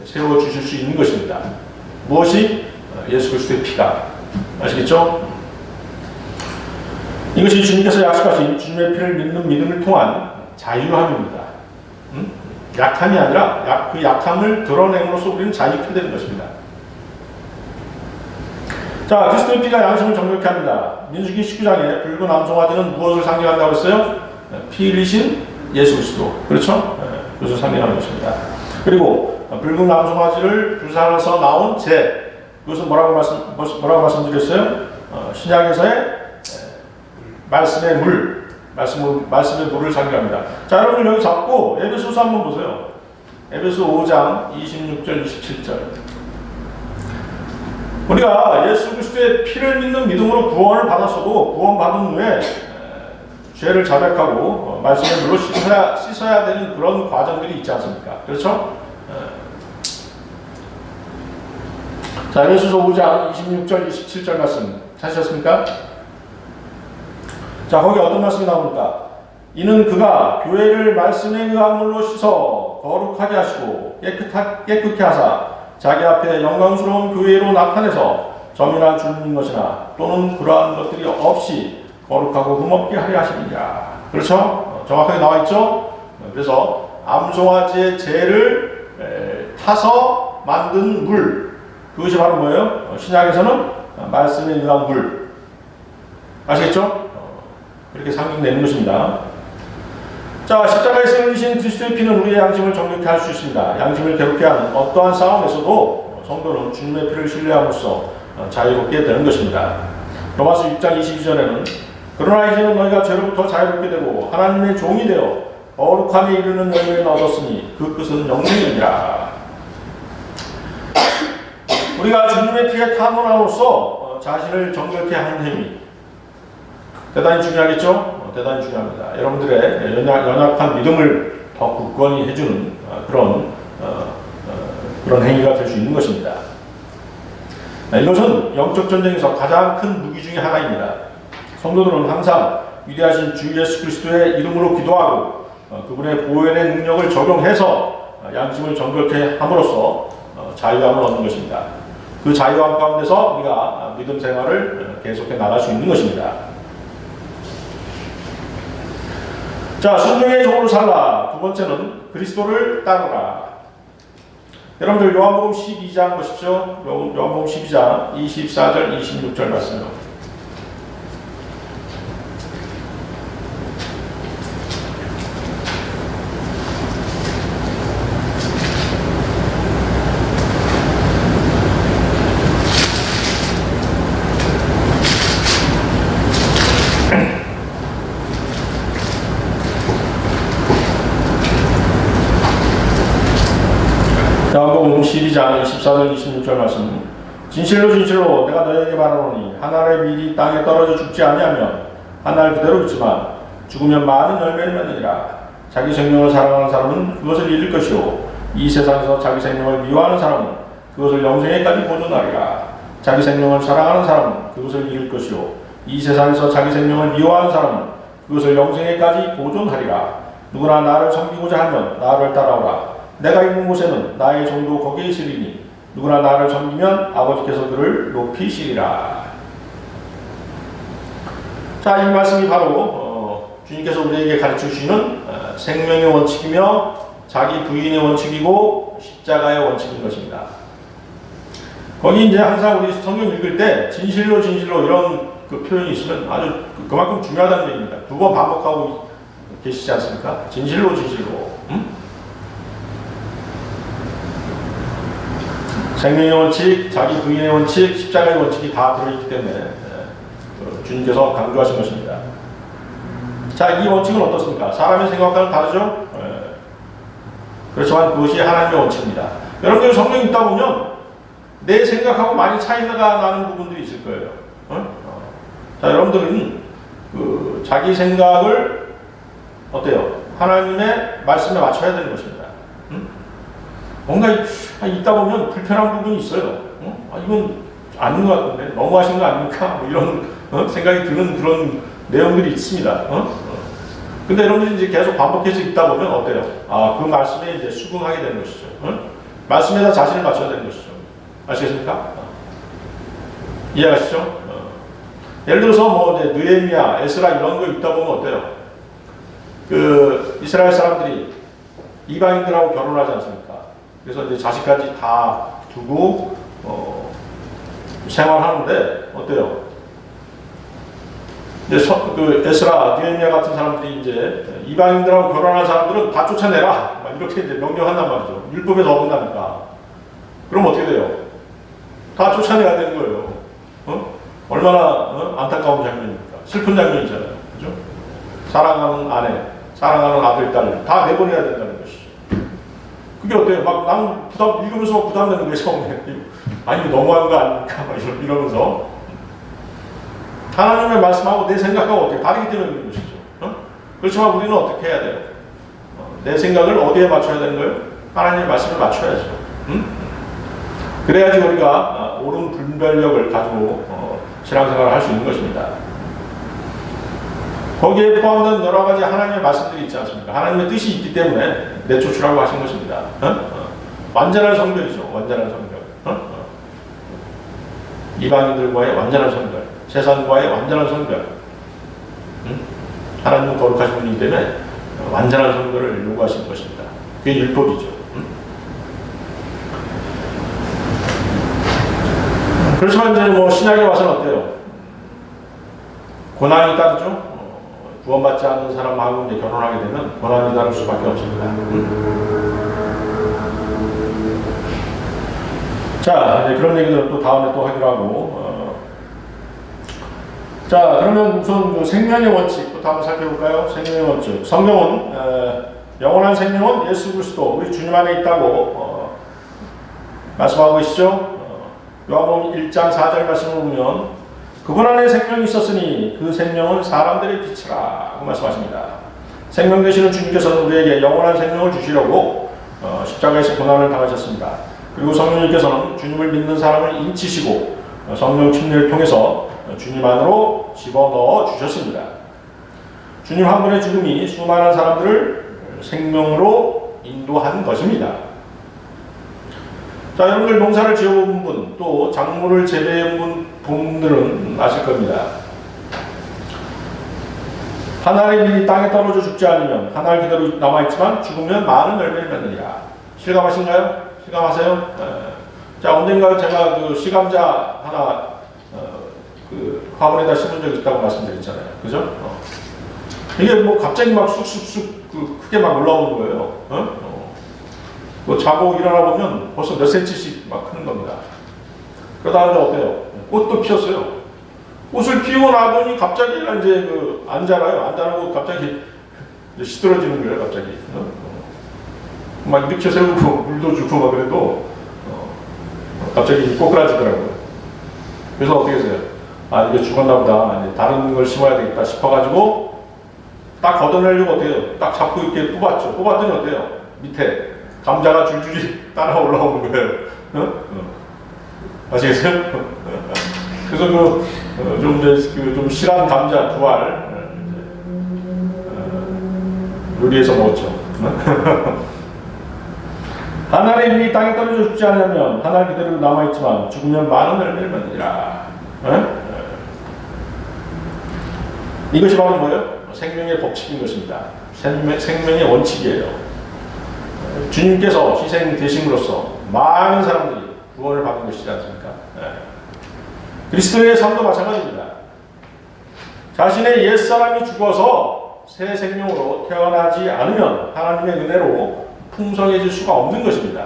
세워주실 수 있는 것입니다. 무엇이? 예수 그리스도의 피가. 아시겠죠? 이것이 주님께서 약속하신 주님의 피를 믿는 믿음을 통한 자유함입니다. 약함이 아니라 그 약함을 드러냄으로써 우리는 자유케 되는 것입니다. 자, 그리스도의 피가 양심을 정결케 합니다. 민수기 19장에 붉은 암송아지는 무엇을 상징한다고 했어요? 피 흘리신 예수 그리스도. 그렇죠? 그것을 상징하는 것입니다. 그리고 붉은 암송아지를 불살라서 나온 재. 그것은 뭐라고 말씀드렸어요? 신약에서의 말씀의 물. 말씀의 물을 상징합니다. 자, 여러분 여기 잡고 에베소서 한번 보세요. 에베소 5장 26절 27절. 우리가 예수 그리스도의 피를 믿는 믿음으로 구원을 받았어도 구원받은 후에 죄를 자백하고 말씀의 물로 씻어야 되는 그런 과정들이 있지 않습니까? 그렇죠? 자, 에베소서 5장 26절 27절 말씀 찾으셨습니까? 자, 거기 어떤 말씀이 나옵니까? 이는 그가 교회를 말씀에 의한 물로 씻어 거룩하게 하시고 깨끗게 하사 자기 앞에 영광스러운 교회로 나타내서 점이나 주는 것이나 또는 그러한 것들이 없이 거룩하고 흠없게 하려 하시느니라. 그렇죠? 정확하게 나와 있죠? 그래서 암송아지의 재를 타서 만든 물, 그것이 바로 뭐예요? 신약에서는 말씀에 의한 물. 아시겠죠? 그렇게 상징되는 것입니다. 자, 십자가에서 흘리신 그리스도의 피는 우리의 양심을 정결케 할 수 있습니다. 양심을 괴롭게 하는 어떠한 싸움에서도 성도는 주님의 피를 신뢰함으로써 자유롭게 되는 것입니다. 로마서 6장 22절에는 그러나 이제는 너희가 죄로부터 자유롭게 되고 하나님의 종이 되어 거룩함에 이르는 열매를 얻었으니 그 끝은 영생이니라. 우리가 주님의 피에 탄원함으로써 자신을 정결케 하는 행위, 대단히 중요하겠죠? 대단히 중요합니다. 여러분들의 연약한 믿음을 더 굳건히 해주는 그런 행위가 될 수 있는 것입니다. 이것은 영적 전쟁에서 가장 큰 무기 중에 하나입니다. 성도들은 항상 위대하신 주 예수 그리스도의 이름으로 기도하고 그분의 보혈의 능력을 적용해서 양심을 정결케 함으로써 자유함을 얻는 것입니다. 그 자유함 가운데서 우리가 믿음 생활을 계속해 나갈 수 있는 것입니다. 자, 순종의 종으로 살라. 두 번째는 그리스도를 따르라. 여러분들 요한복음 12장 보십시오. 요한복음 12장 24절 26절 말씀요. 요한복음 12장 24절 26절 말씀. 진실로 진실로 내가 너희에게 말하노니 한 알의 밀이 땅에 떨어져 죽지 아니하면 한 알 그대로 있지만 죽으면 많은 열매를 맺느니라. 자기 생명을 사랑하는 사람은 그것을 잃을 것이요 이 세상에서 자기 생명을 미워하는 사람은 그것을 영생에까지 보존하리라. 자기 생명을 사랑하는 사람은 그것을 잃을 것이요 이 세상에서 자기 생명을 미워하는 사람은 그것을 영생에까지 보존하리라. 누구나 나를 섬기고자 하면 나를 따라오라. 내가 있는 곳에는 나의 종도 거기에 있으리니 누구나 나를 섬기면 아버지께서 그를 높이시리라. 자, 이 말씀이 바로 주님께서 우리에게 가르쳐 주시는 생명의 원칙이며 자기 부인의 원칙이고 십자가의 원칙인 것입니다. 거기 이제 항상 우리 성경 읽을 때 진실로 이런 그 표현이 있으면 아주 그만큼 중요하다는 얘기입니다. 두 번 반복하고 계시지 않습니까? 진실로. 생명의 원칙, 자기 부인의 원칙, 십자가의 원칙이 다 들어있기 때문에 주님께서 강조하신 것입니다. 자, 이 원칙은 어떻습니까? 사람의 생각과는 다르죠? 그렇지만 그것이 하나님의 원칙입니다. 여러분들 성경 읽다 보면 내 생각하고 많이 차이가 나는 부분들이 있을 거예요. 자, 여러분들은 그 자기 생각을 어때요? 하나님의 말씀에 맞춰야 되는 것입니다. 뭔가 있다 보면 불편한 부분이 있어요. 이건 아닌 것 같은데 너무하신 거 아닙니까? 뭐 이런 생각이 드는 그런 내용들이 있습니다. 근데 여러분들이 이제 계속 반복해서 읽다 보면 어때요? 그 말씀에 이제 수긍하게 되는 것이죠. 말씀에다 자신을 맞춰야 되는 것이죠. 아시겠습니까? 이해하시죠? 예를 들어서 뭐 이제 느헤미야, 에스라 이런 거 읽다 보면 어때요? 그 이스라엘 사람들이 이방인들하고 결혼하지 않습니까? 그래서 이제 자식까지 다 두고 생활하는데 어때요? 이제 그 에스라, 느헤미야 같은 사람들이 이제 이방인들하고 결혼한 사람들은 다 쫓아내라, 막 이렇게 이제 명령한단 말이죠. 율법에서 어긋나니까. 그럼 어떻게 돼요? 다 쫓아내야 되는 거예요. 얼마나 안타까운 장면입니까? 슬픈 장면이잖아요. 그죠? 사랑하는 아내, 사랑하는 아들, 딸 다 내보내야 된다는 것이죠. 그게 어때요? 막 나는 읽으면서 부담되는 거예요. 처음에. 아니 이거 너무한 거 아닙니까? 막 이러면서 하나님의 말씀하고 내 생각하고 어떻게 다르기 때문에 그런 것이죠. 그렇지만 우리는 어떻게 해야 돼요? 내 생각을 어디에 맞춰야 되는 거예요? 하나님의 말씀을 맞춰야죠. 그래야지 우리가 옳은 분별력을 가지고 신앙생활을 할 수 있는 것입니다. 거기에 포함된 여러 가지 하나님의 말씀들이 있지 않습니까? 하나님의 뜻이 있기 때문에 내쫓으라고 하신 것입니다. 완전한 성별이죠. 완전한 성별. 이방인들과의 완전한 성별, 세상과의 완전한 성별. 하나님은 거룩하신 분이기 때문에 완전한 성별을 요구하신 것입니다. 그게 율법이죠. 그렇지만 이제 뭐 신약에 와서는 어때요? 고난이 따르죠. 구원받지 않는 사람하고 이제 결혼하게 되면 고난이 따를 수밖에 없습니다. 자, 이제 그런 얘기들은 또 다음에 또 하기로 하고. 자, 그러면 우선 그 생명의 원칙부터 한번 살펴볼까요? 생명의 원칙. 성경은 영원한 생명은 예수 그리스도 우리 주님 안에 있다고 말씀하고 계시죠. 요한복음 1장 4절 말씀을 보면 그분 안에 생명이 있었으니 그 생명은 사람들의 빛이라 고 말씀하십니다. 생명 되시는 주님께서는 우리에게 영원한 생명을 주시려고 십자가에서 고난을 당하셨습니다. 그리고 성령님께서는 주님을 믿는 사람을 인치시고 성령 침례를 통해서 주님 안으로 집어넣어 주셨습니다. 주님 한 분의 죽음이 수많은 사람들을 생명으로 인도한 것입니다. 자, 여러분들 농사를 지어본 분, 또 작물을 재배해본 분들은 아실 겁니다. 한 알의 밀이 땅에 떨어져 죽지 않으면 한 알 그대로 남아있지만 죽으면 많은 열매를 맺느니라. 실감하신가요? 실감하세요? 자, 언젠가 제가 그 시감자 하나 그 화분에다 심은 적이 있다고 말씀드렸잖아요. 그죠? 이게 뭐 갑자기 막 쑥쑥쑥 크게 막 올라오는 거예요. 뭐 자고 일어나 보면 벌써 몇 센치씩 막 크는 겁니다. 그러다 이제 어때요? 꽃도 피었어요. 꽃을 피우고 나더니 갑자기 이제 안 자라요. 안 자라고 갑자기 시들어지는 거예요. 갑자기. 막 일으켜 세우고 물도 주고 막 그래도 갑자기 꼬꾸라지더라고요. 그래서 어떻게 했어요? 이게 죽었나 보다. 다른 걸 심어야 되겠다 싶어가지고 딱 걷어내려고 어때요? 딱 잡고 이렇게 뽑았죠. 뽑았더니 어때요? 밑에 감자가 줄줄이 따라 올라오는 거예요. 아시겠어요? 그래서 좀 실한 감자 2알 요리해서 먹었죠. 하나의 빈이 땅에 떨어져 죽지 않으면 하나 그대로 남아있지만 죽으면 많은 열매를 맺느니라. 이것이 바로 뭐예요? 생명의 법칙인 것입니다. 생명의 원칙이에요. 주님께서 희생되심으로써 많은 사람들이 구원을 받은 것이지 않습니까? 그리스도의 삶도 마찬가지입니다. 자신의 옛사람이 죽어서 새 생명으로 태어나지 않으면 하나님의 은혜로 풍성해질 수가 없는 것입니다.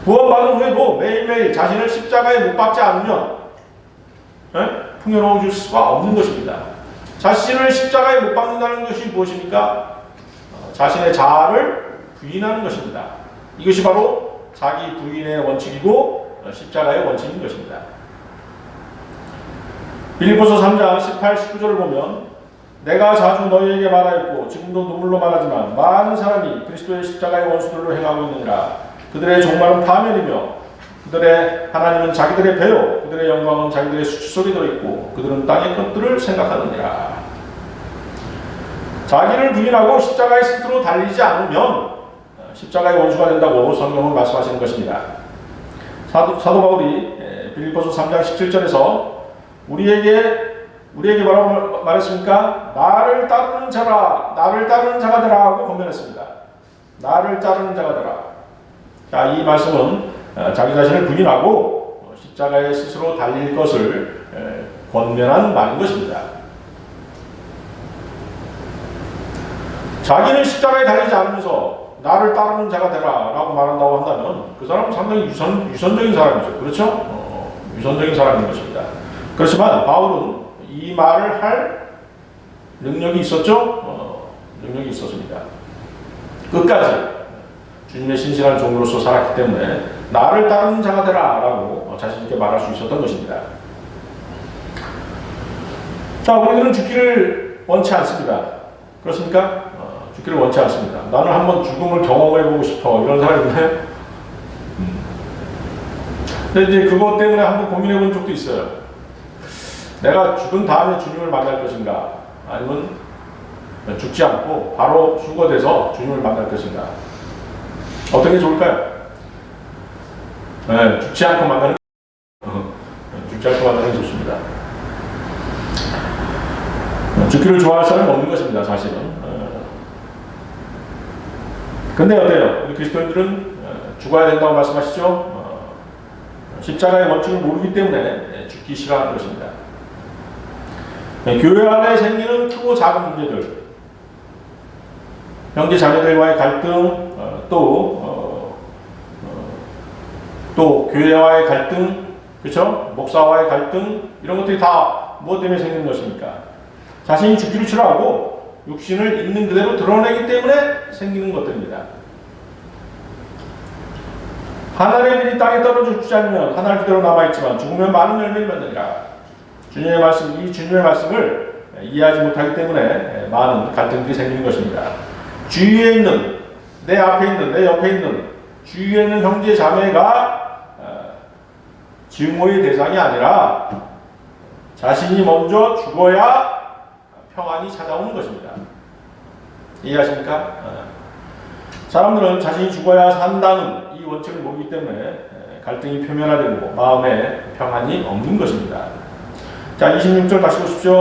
구원받은 후에도 매일매일 자신을 십자가에 못 박지 않으면 풍요로워질 수가 없는 것입니다. 자신을 십자가에 못 박는다는 것이 무엇입니까? 자신의 자아를 부인하는 것입니다. 이것이 바로 자기 부인의 원칙이고 십자가의 원칙인 것입니다. 빌립보서 3장 18, 19절을 보면 내가 자주 너희에게 말하였고 지금도 눈물로 말하지만 많은 사람이 그리스도의 십자가의 원수들로 행하고 있느니라. 그들의 종말은 파멸이며 그들의 하나님은 자기들의 배요 그들의 영광은 자기들의 수치 속에 들어있고 그들은 땅의 것들을 생각하느니라. 자기를 부인하고 십자가에 스스로 달리지 않으면 십자가의 원수가 된다고 성경은 말씀하시는 것입니다. 사도 바울이 빌립보서 3장 17절에서 우리에게 뭐라고 말했습니까? 나를 따르는 자가 되라 하고 권면했습니다. 나를 따르는 자가 되라. 자, 이 말씀은 자기 자신을 부인하고 십자가에 스스로 달릴 것을 권면한 말인 것입니다. 자기는 십자가에 달리지 않으면서 나를 따르는 자가 되라 라고 말한다고 한다면 그 사람은 상당히 유선적인 사람이죠. 그렇죠? 유선적인 사람인 것입니다. 그렇지만 바울은 이 말을 할 능력이 있었죠? 능력이 있었습니다. 끝까지 주님의 신실한 종으로서 살았기 때문에 나를 따르는 자가 되라 라고 자신 있게 말할 수 있었던 것입니다. 자, 우리들은 죽기를 원치 않습니다. 그렇습니까? 죽기를 원치 않습니다. 나는 한번 죽음을 경험해보고 싶어 이런 사람인데 근데 이제 그것 때문에 한번 고민해본 적도 있어요. 내가 죽은 다음에 주님을 만날 것인가 아니면 죽지 않고 바로 휴거돼서 주님을 만날 것인가 어떤 게 좋을까요? 죽지 않고 만나는 게 좋습니다. 죽기를 좋아할 사람은 없는 것입니다. 사실은. 근데 어때요? 우리 그리스도인들은 죽어야 된다고 말씀하시죠? 십자가의 원칙을 모르기 때문에 죽기 싫어하는 것입니다. 교회 안에 생기는 크고 작은 문제들, 형제 자매들과의 갈등, 또 교회와의 갈등, 그렇죠? 목사와의 갈등, 이런 것들이 다 무엇 때문에 생기는 것입니까? 자신이 죽기를 싫어하고 육신을 있는 그대로 드러내기 때문에 생기는 것들입니다. 하늘의 빛이 땅에 떨어져 죽지 않으면 하늘 그대로 남아있지만 죽으면 많은 열매를 맺느니라. 주님의 말씀을 이해하지 못하기 때문에 많은 갈등들이 생기는 것입니다. 주위에 있는, 내 앞에 있는, 내 옆에 있는 주위에 있는 형제 자매가 증오의 대상이 아니라 자신이 먼저 죽어야 평안이 찾아오는 것입니다. 이해하십니까? 사람들은 자신이 죽어야 산다는 이 원칙을 모르기 때문에 갈등이 표면화되고 마음에 평안이 없는 것입니다. 자, 26절 다시 보십시오.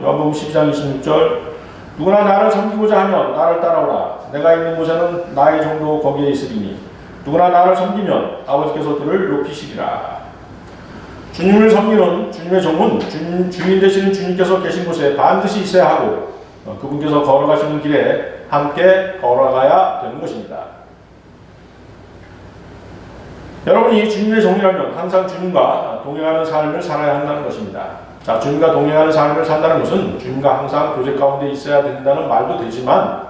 요한복음 12장 26절. 누구나 나를 섬기고자 하면 나를 따라오라. 내가 있는 곳에는 나의 종도 거기에 있으리니 누구나 나를 섬기면 아버지께서 그를 높이시리라. 주님을 섬기는 주님의 종은 주인 되시는 주님께서 계신 곳에 반드시 있어야 하고 그분께서 걸어가시는 길에 함께 걸어가야 되는 것입니다. 여러분이 주님의 종이라면 항상 주님과 동행하는 삶을 살아야 한다는 것입니다. 자, 주님과 동행하는 삶을 산다는 것은 주님과 항상 교제 가운데 있어야 된다는 말도 되지만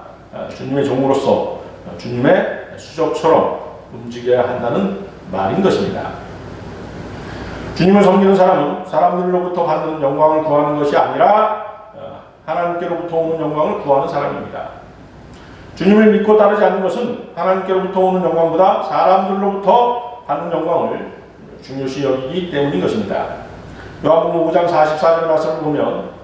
주님의 종으로서 주님의 수족처럼 움직여야 한다는 말인 것입니다. 주님을 섬기는 사람은 사람들로부터 받는 영광을 구하는 것이 아니라 하나님께로부터 오는 영광을 구하는 사람입니다. 주님을 믿고 따르지 않는 것은 하나님께로부터 오는 영광보다 사람들로부터 받는 영광을 중요시 여기기 때문인 것입니다. 요한복음 5장 44절 말씀을 보면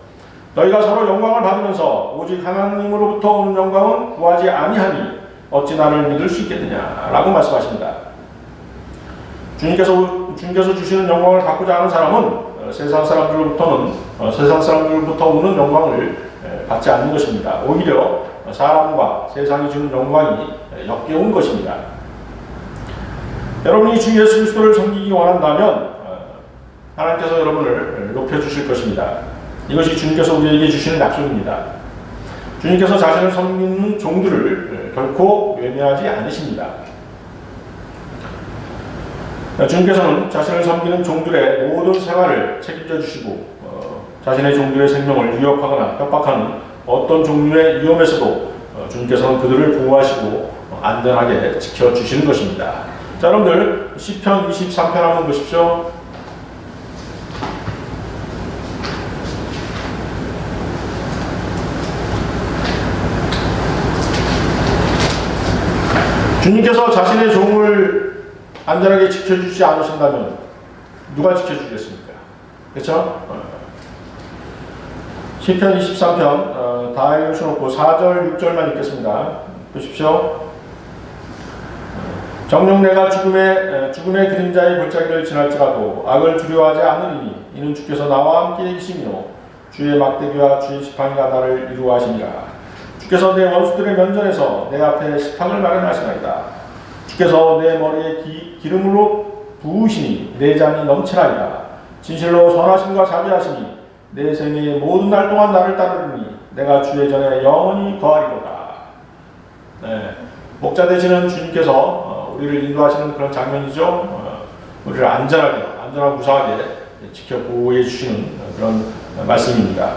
너희가 서로 영광을 받으면서 오직 하나님으로부터 오는 영광은 구하지 아니하니 어찌 나를 믿을 수 있겠느냐라고 말씀하십니다. 주님께서 주시는 영광을 받고자 하는 사람은 세상 사람들로부터 오는 영광을 받지 않는 것입니다. 오히려 사람과 세상이 주는 영광이 역겨운 것입니다. 여러분이 주 예수 그리스도를 섬기기 원한다면 하나님께서 여러분을 높여주실 것입니다. 이것이 주님께서 우리에게 주시는 약속입니다. 주님께서 자신을 섬기는 종들을 결코 외면하지 않으십니다. 주님께서는 자신을 섬기는 종들의 모든 생활을 책임져 주시고 자신의 종들의 생명을 위협하거나 협박하는 어떤 종류의 위험에서도 주님께서는 그들을 보호하시고 안전하게 지켜주시는 것입니다. 자, 여러분들 시편 23편 한번 보십시오. 주님께서 자신의 종을 안전하게 지켜주지 않으신다면 누가 지켜주겠습니까? 그렇죠? 시편 23편 다 읽으셔놓고 4절 6절만 읽겠습니다. 보십시오. 정녕 내가 죽음의 그림자의 골짜기를 지날지라도 악을 두려워하지 않으리니 이는 주께서 나와 함께 계시며 주의 막대기와 주의 지팡이가 나를 이루어 하시니라. 주께서 내 원수들의 면전에서 내 앞에 식탁을 마련하시나이다. 주께서 내 머리에 기름으로 부으시니 내 잔이 넘치나이다. 진실로 선하심과 자비하시니 내 생애의 모든 날 동안 나를 따르리니 내가 주의 전에 영원히 거하리로다. 네, 목자 되시는 주님께서 우리를 인도하시는 그런 장면이죠. 우리를 안전하고 무사하게 지켜 보호해 주시는 그런 말씀입니다.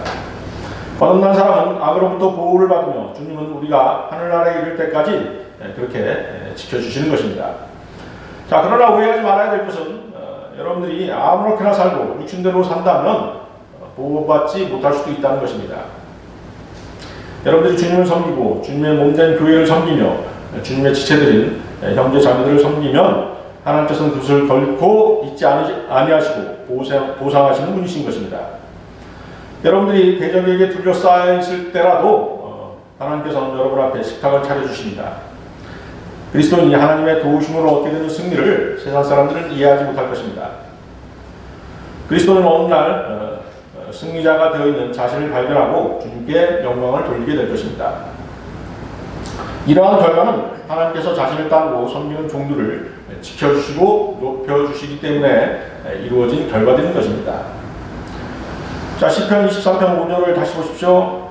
거듭난 사람은 악으로부터 보호를 받으며 주님은 우리가 하늘나라에 이를 때까지 그렇게 지켜주시는 것입니다. 자, 그러나 오해하지 말아야 될 것은 여러분들이 아무렇게나 살고 육신대로 산다면 보호받지 못할 수도 있다는 것입니다. 여러분들이 주님을 섬기고 주님의 몸된 교회를 섬기며 주님의 지체들인 형제 자매들을 섬기면 하나님께서는 그것을 결코 잊지 아니하시고 보상하시는 분이신 것입니다. 여러분들이 대적에게 둘러싸여 있을 때라도 하나님께서는 여러분 앞에 식탁을 차려주십니다. 그리스도인이 하나님의 도우심으로 얻게 되는 승리를 세상 사람들은 이해하지 못할 것입니다. 그리스도는 어느 날 승리자가 되어 있는 자신을 발견하고 주님께 영광을 돌리게 될 것입니다. 이러한 결과는 하나님께서 자신을 따르고 섬기는 종들을 지켜주시고 높여주시기 때문에 이루어진 결과들인 것입니다. 자, 시편 23편 5절을 다시 보십시오.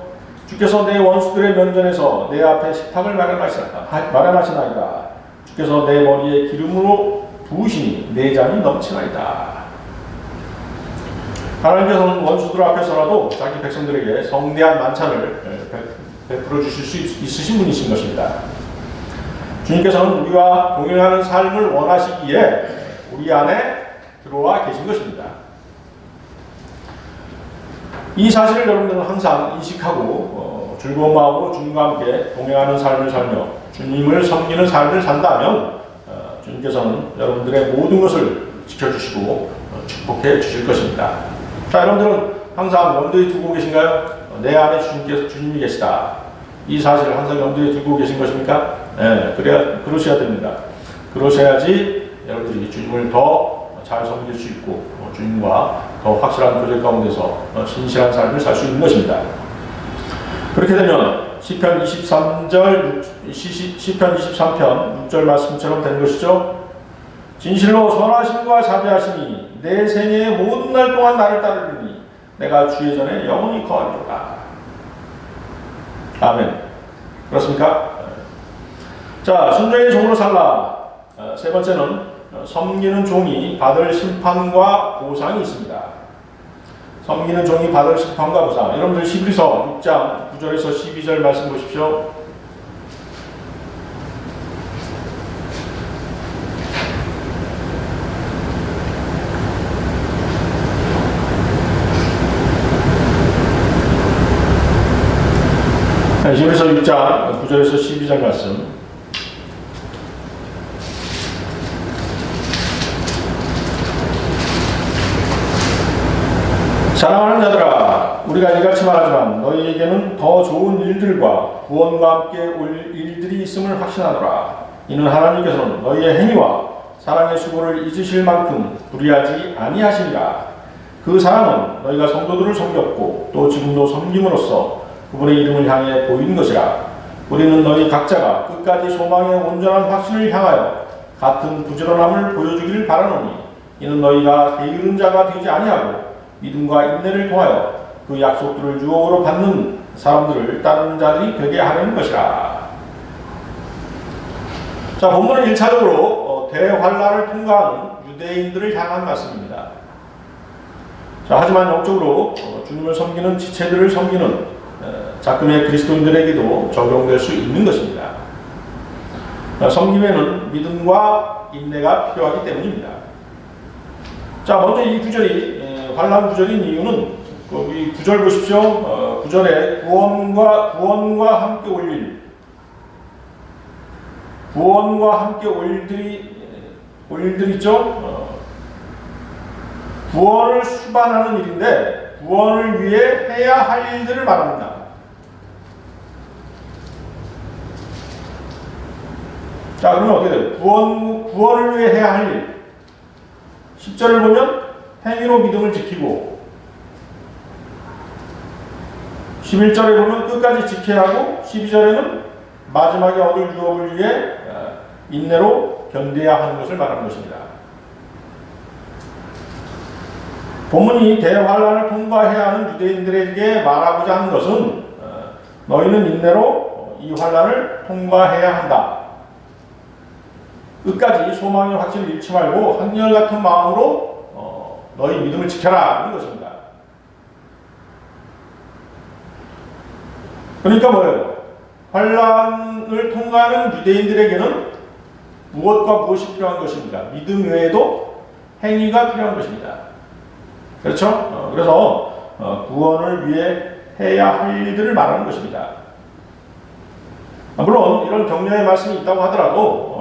주께서 내 원수들의 면전에서 내 앞에 식탁을 마련하시나이다. 주께서 내 머리에 기름으로 부으시니 내 잔이 넘치나이다. 하나님께서는 원수들 앞에서라도 자기 백성들에게 성대한 만찬을 베풀어 주실 수 있으신 분이신 것입니다. 주님께서는 우리와 동행하는 삶을 원하시기에 우리 안에 들어와 계신 것입니다. 이 사실을 여러분들은 항상 인식하고 즐거운 마음으로 주님과 함께 동행하는 삶을 살며 주님을 섬기는 삶을 산다면 주님께서는 여러분들의 모든 것을 지켜주시고 축복해 주실 것입니다. 자, 여러분들은 항상 염두에 두고 계신가요? 내 안에 주님이 계시다. 이 사실을 항상 염두에 두고 계신 것입니까? 네, 그러셔야 됩니다. 그러셔야지 여러분들이 주님을 더 잘 섬길 수 있고 주님과 더 확실한 교제 가운데서 신실한 삶을 살 수 있는 것입니다. 그렇게 되면 시편 23편 6절 말씀처럼 되는 것이죠. 진실로 선하심과 자비하시니 내 생애의 모든 날 동안 나를 따르리니 내가 주의 전에 영원히 거하리로다. 아멘. 그렇습니까? 자, 순종의 종으로 살라. 세 번째는 섬기는 종이 받을 심판과 보상이 있습니다. 섬기는 종이 받을 심판과 보상. 여러분들 히브리서 6장 9절에서 12절 말씀 보십시오. 히브리서 6장 9절에서 12절 말씀. 사랑하는 자들아, 우리가 이같이 말하지만 너희에게는 더 좋은 일들과 구원과 함께 올 일들이 있음을 확신하노라. 이는 하나님께서는 너희의 행위와 사랑의 수고를 잊으실 만큼 불의하지 아니하시니라. 그 사랑은 너희가 성도들을 섬겼고 또 지금도 섬김으로써 그분의 이름을 향해 보이는 것이라. 우리는 너희 각자가 끝까지 소망의 온전한 확신을 향하여 같은 부지런함을 보여주기를 바라노니, 이는 너희가 게으른 자가 되지 아니하고 믿음과 인내를 통하여 그 약속들을 유혹으로 받는 사람들을 따르는 자들이 되게 하려는 것이라. 자, 본문은 1차적으로 대환란을 통과하는 유대인들을 향한 말씀입니다. 자, 하지만 영적으로 주님을 섬기는 지체들을 섬기는 작금의 그리스도인들에게도 적용될 수 있는 것입니다. 섬김에는 믿음과 인내가 필요하기 때문입니다. 자, 먼저 이 구절이 환란 구절인 이유는 이 구절 보십시오. 구절에 구원과 함께 올 일, 구원과 함께 올 일들 있죠. 구원을 수반하는 일인데 구원을 위해 해야 할 일들을 말합니다. 자, 그러면 어떻게 돼요? 구원을 위해 해야 할 일. 10절을 보면 행위로 믿음을 지키고, 11절에 보면 끝까지 지켜야 하고, 12절에는 마지막에 얻을 유업을 위해 인내로 견뎌야 하는 것을 말하는 것입니다. 본문이 대환란을 통과해야 하는 유대인들에게 말하고자 하는 것은 너희는 인내로 이 환란을 통과해야 한다. 끝까지 소망의 확신을 잃지 말고 한결같은 마음으로 너희 믿음을 지켜라 하는 것입니다. 그러니까 뭐예요? 환란을 통과하는 유대인들에게는 무엇과 무엇이 필요한 것입니다. 믿음 외에도 행위가 필요한 것입니다. 그렇죠? 그래서 구원을 위해 해야 할 일들을 말하는 것입니다. 물론 이런 격려의 말씀이 있다고 하더라도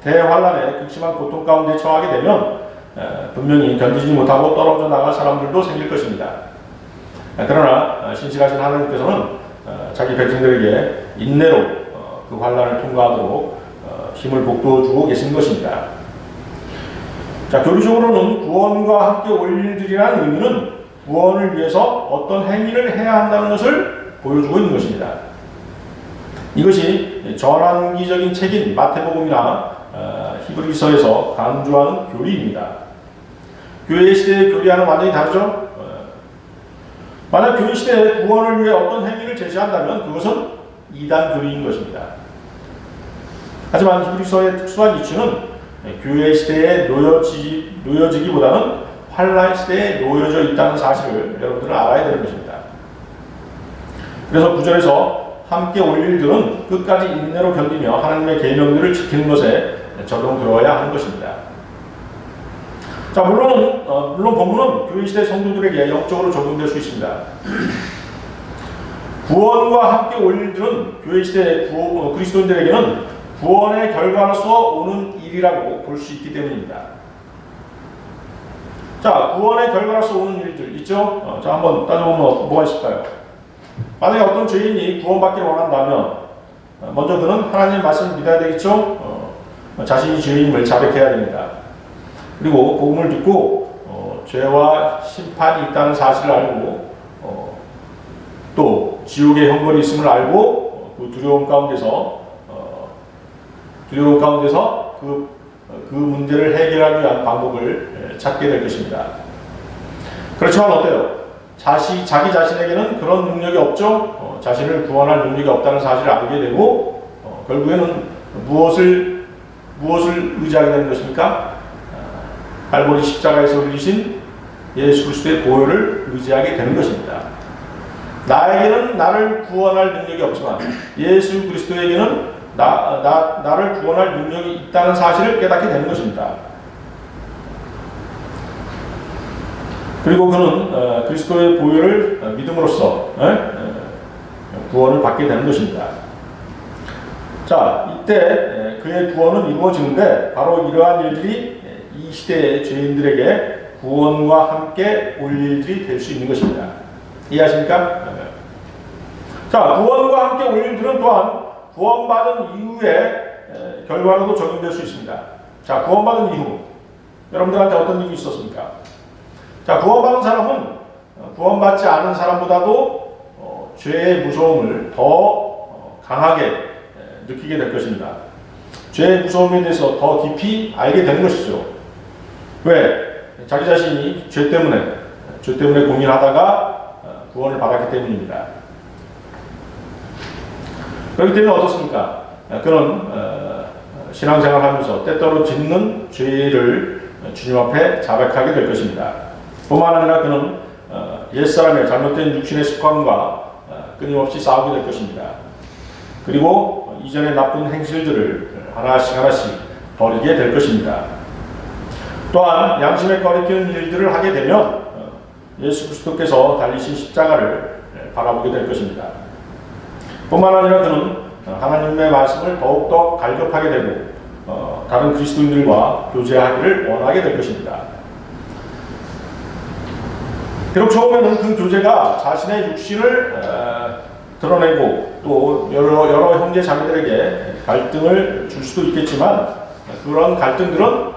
대환란에 극심한 고통 가운데 처하게 되면 분명히 견디지 못하고 떨어져 나갈 사람들도 생길 것입니다. 그러나 신실하신 하나님께서는 자기 백성들에게 인내로 그 환란을 통과하도록 힘을 북돋워주고 계신 것입니다. 자, 교리적으로는 구원과 함께 올 일들이라는 의미는 구원을 위해서 어떤 행위를 해야 한다는 것을 보여주고 있는 것입니다. 이것이 전환기적인 책인 마태복음이나 히브리서에서 강조하는 교리입니다. 교회 시대의 교리와는 완전히 다르죠? 만약 교회 시대에 구원을 위해 어떤 행위를 제시한다면 그것은 이단 교리인 것입니다. 하지만 히브리서의 특수한 이치는 교회 시대에 놓여지기보다는 환란 시대에 놓여져 있다는 사실을 여러분들은 알아야 되는 것입니다. 그래서 9절에서 함께 올 일들은 끝까지 인내로 견디며 하나님의 계명들을 지키는 것에 적용되어야 하는 것입니다. 자, 물론 본문은 교회 시대 성도들에게 영적으로 적용될 수 있습니다. 구원과 함께 올 일들은 교회 시대 그리스도인들에게는 구원의 결과로서 오는 일이라고 볼 수 있기 때문입니다. 자, 구원의 결과로서 오는 일들 있죠? 자, 한번 따져보면 뭐가 있을까요? 만약에 어떤 죄인이 구원받기를 원한다면 먼저 그는 하나님의 말씀을 믿어야 되겠죠? 자신이 죄인임을 자백해야 됩니다. 그리고 복음을 듣고 죄와 심판이 있다는 사실을 알고 또 지옥의 형벌이 있음을 알고 그 두려움 가운데서 그 문제를 해결하기 위한 방법을 찾게 될 것입니다. 그렇지만 어때요? 자기 자신에게는 그런 능력이 없죠. 자신을 구원할 능력이 없다는 사실을 알게 되고 결국에는 무엇을 의지하게 되는 것입니까? 갈보리 십자가에서 흘리신 예수 그리스도의 보혈을 의지하게 되는 것입니다. 나에게는 나를 구원할 능력이 없지만 예수 그리스도에게는 나를 구원할 능력이 있다는 사실을 깨닫게 되는 것입니다. 그리고 그는 그리스도의 보혈을 믿음으로써 구원을 받게 되는 것입니다. 자, 이때 그의 구원은 이루어지는데 바로 이러한 일들이 이 시대의 죄인들에게 구원과 함께 올 일들이 될 수 있는 것입니다. 이해하십니까? 자, 구원과 함께 올 일들은 또한 구원받은 이후의 결과로도 적용될 수 있습니다. 자, 구원받은 이후 여러분들한테 어떤 일이 있었습니까? 자, 구원받은 사람은 구원받지 않은 사람보다도 죄의 무서움을 더 강하게 느끼게 될 것입니다. 죄의 무서움에 대해서 더 깊이 알게 되는 것이죠. 왜? 자기 자신이 죄 때문에 고민하다가 구원을 받았기 때문입니다. 그렇기 때문에 어떻습니까? 그는 신앙생활 하면서 때때로 짓는 죄를 주님 앞에 자백하게 될 것입니다. 뿐만 아니라 그는 옛사람의 잘못된 육신의 습관과 끊임없이 싸우게 될 것입니다. 그리고 이전의 나쁜 행실들을 하나씩 버리게 될 것입니다. 또한 양심에 거리끼는 일들을 하게 되면 예수 그리스도께서 달리신 십자가를 바라보게 될 것입니다. 뿐만 아니라 그는 하나님의 말씀을 더욱더 갈급하게 되고 다른 그리스도인들과 교제하기를 원하게 될 것입니다. 비록 처음에는 그 교제가 자신의 육신을 드러내고 또 여러 형제 자매들에게 갈등을 줄 수도 있겠지만 그런 갈등들은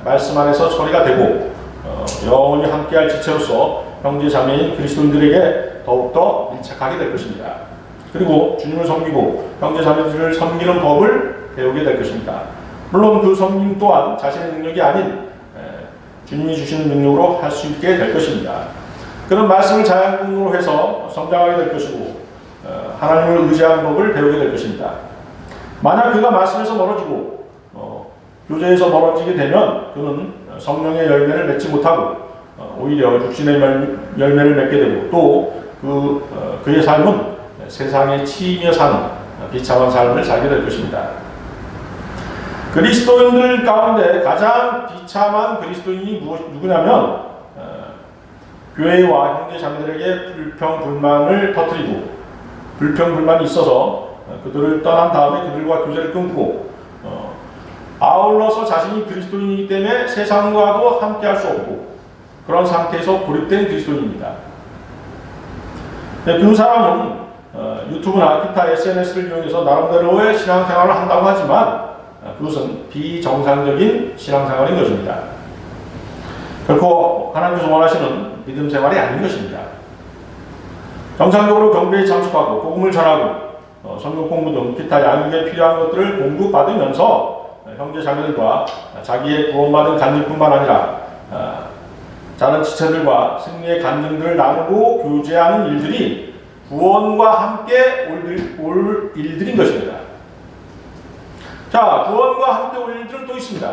말씀 안에서 처리가 되고 영원히 함께할 지체로서 형제 자매인 그리스도인들에게 더욱더 밀착하게 될 것입니다. 그리고 주님을 섬기고 형제 자매들을 섬기는 법을 배우게 될 것입니다. 물론 그 섬김 또한 자신의 능력이 아닌 주님이 주시는 능력으로 할 수 있게 될 것입니다. 그런 말씀을 자양분으로 해서 성장하게 될 것이고 하나님을 의지하는 법을 배우게 될 것입니다. 만약 그가 말씀에서 멀어지고 교제에서 멀어지게 되면 그는 성령의 열매를 맺지 못하고 오히려 육신의 열매를 맺게 되고 또 그의 삶은 세상에 치이며 사는 비참한 삶을 살게 될 것입니다. 그리스도인들 가운데 가장 비참한 그리스도인이 누구냐면 교회와 형제 자매들에게 불평불만을 터뜨리고 불평불만이 있어서 그들을 떠난 다음에 그들과 교제를 끊고 아울러서 자신이 그리스도인이기 때문에 세상과도 함께할 수 없고 그런 상태에서 고립된 그리스도인입니다. 그 사람은 유튜브나 기타 SNS를 이용해서 나름대로의 신앙생활을 한다고 하지만 그것은 비정상적인 신앙생활인 것입니다. 결코 하나님께서 원하시는 믿음 생활이 아닌 것입니다. 정상적으로 경배에 참석하고 복음을 전하고 성경 공부 등 기타 양육에 필요한 것들을 공급받으면서 형제 자매들과 자기의 구원받은 간증뿐만 아니라 다른 지체들과 승리의 간증들을 나누고 교제하는 일들이 구원과 함께 올 일들인 것입니다. 자, 구원과 함께 올 일들은 또 있습니다.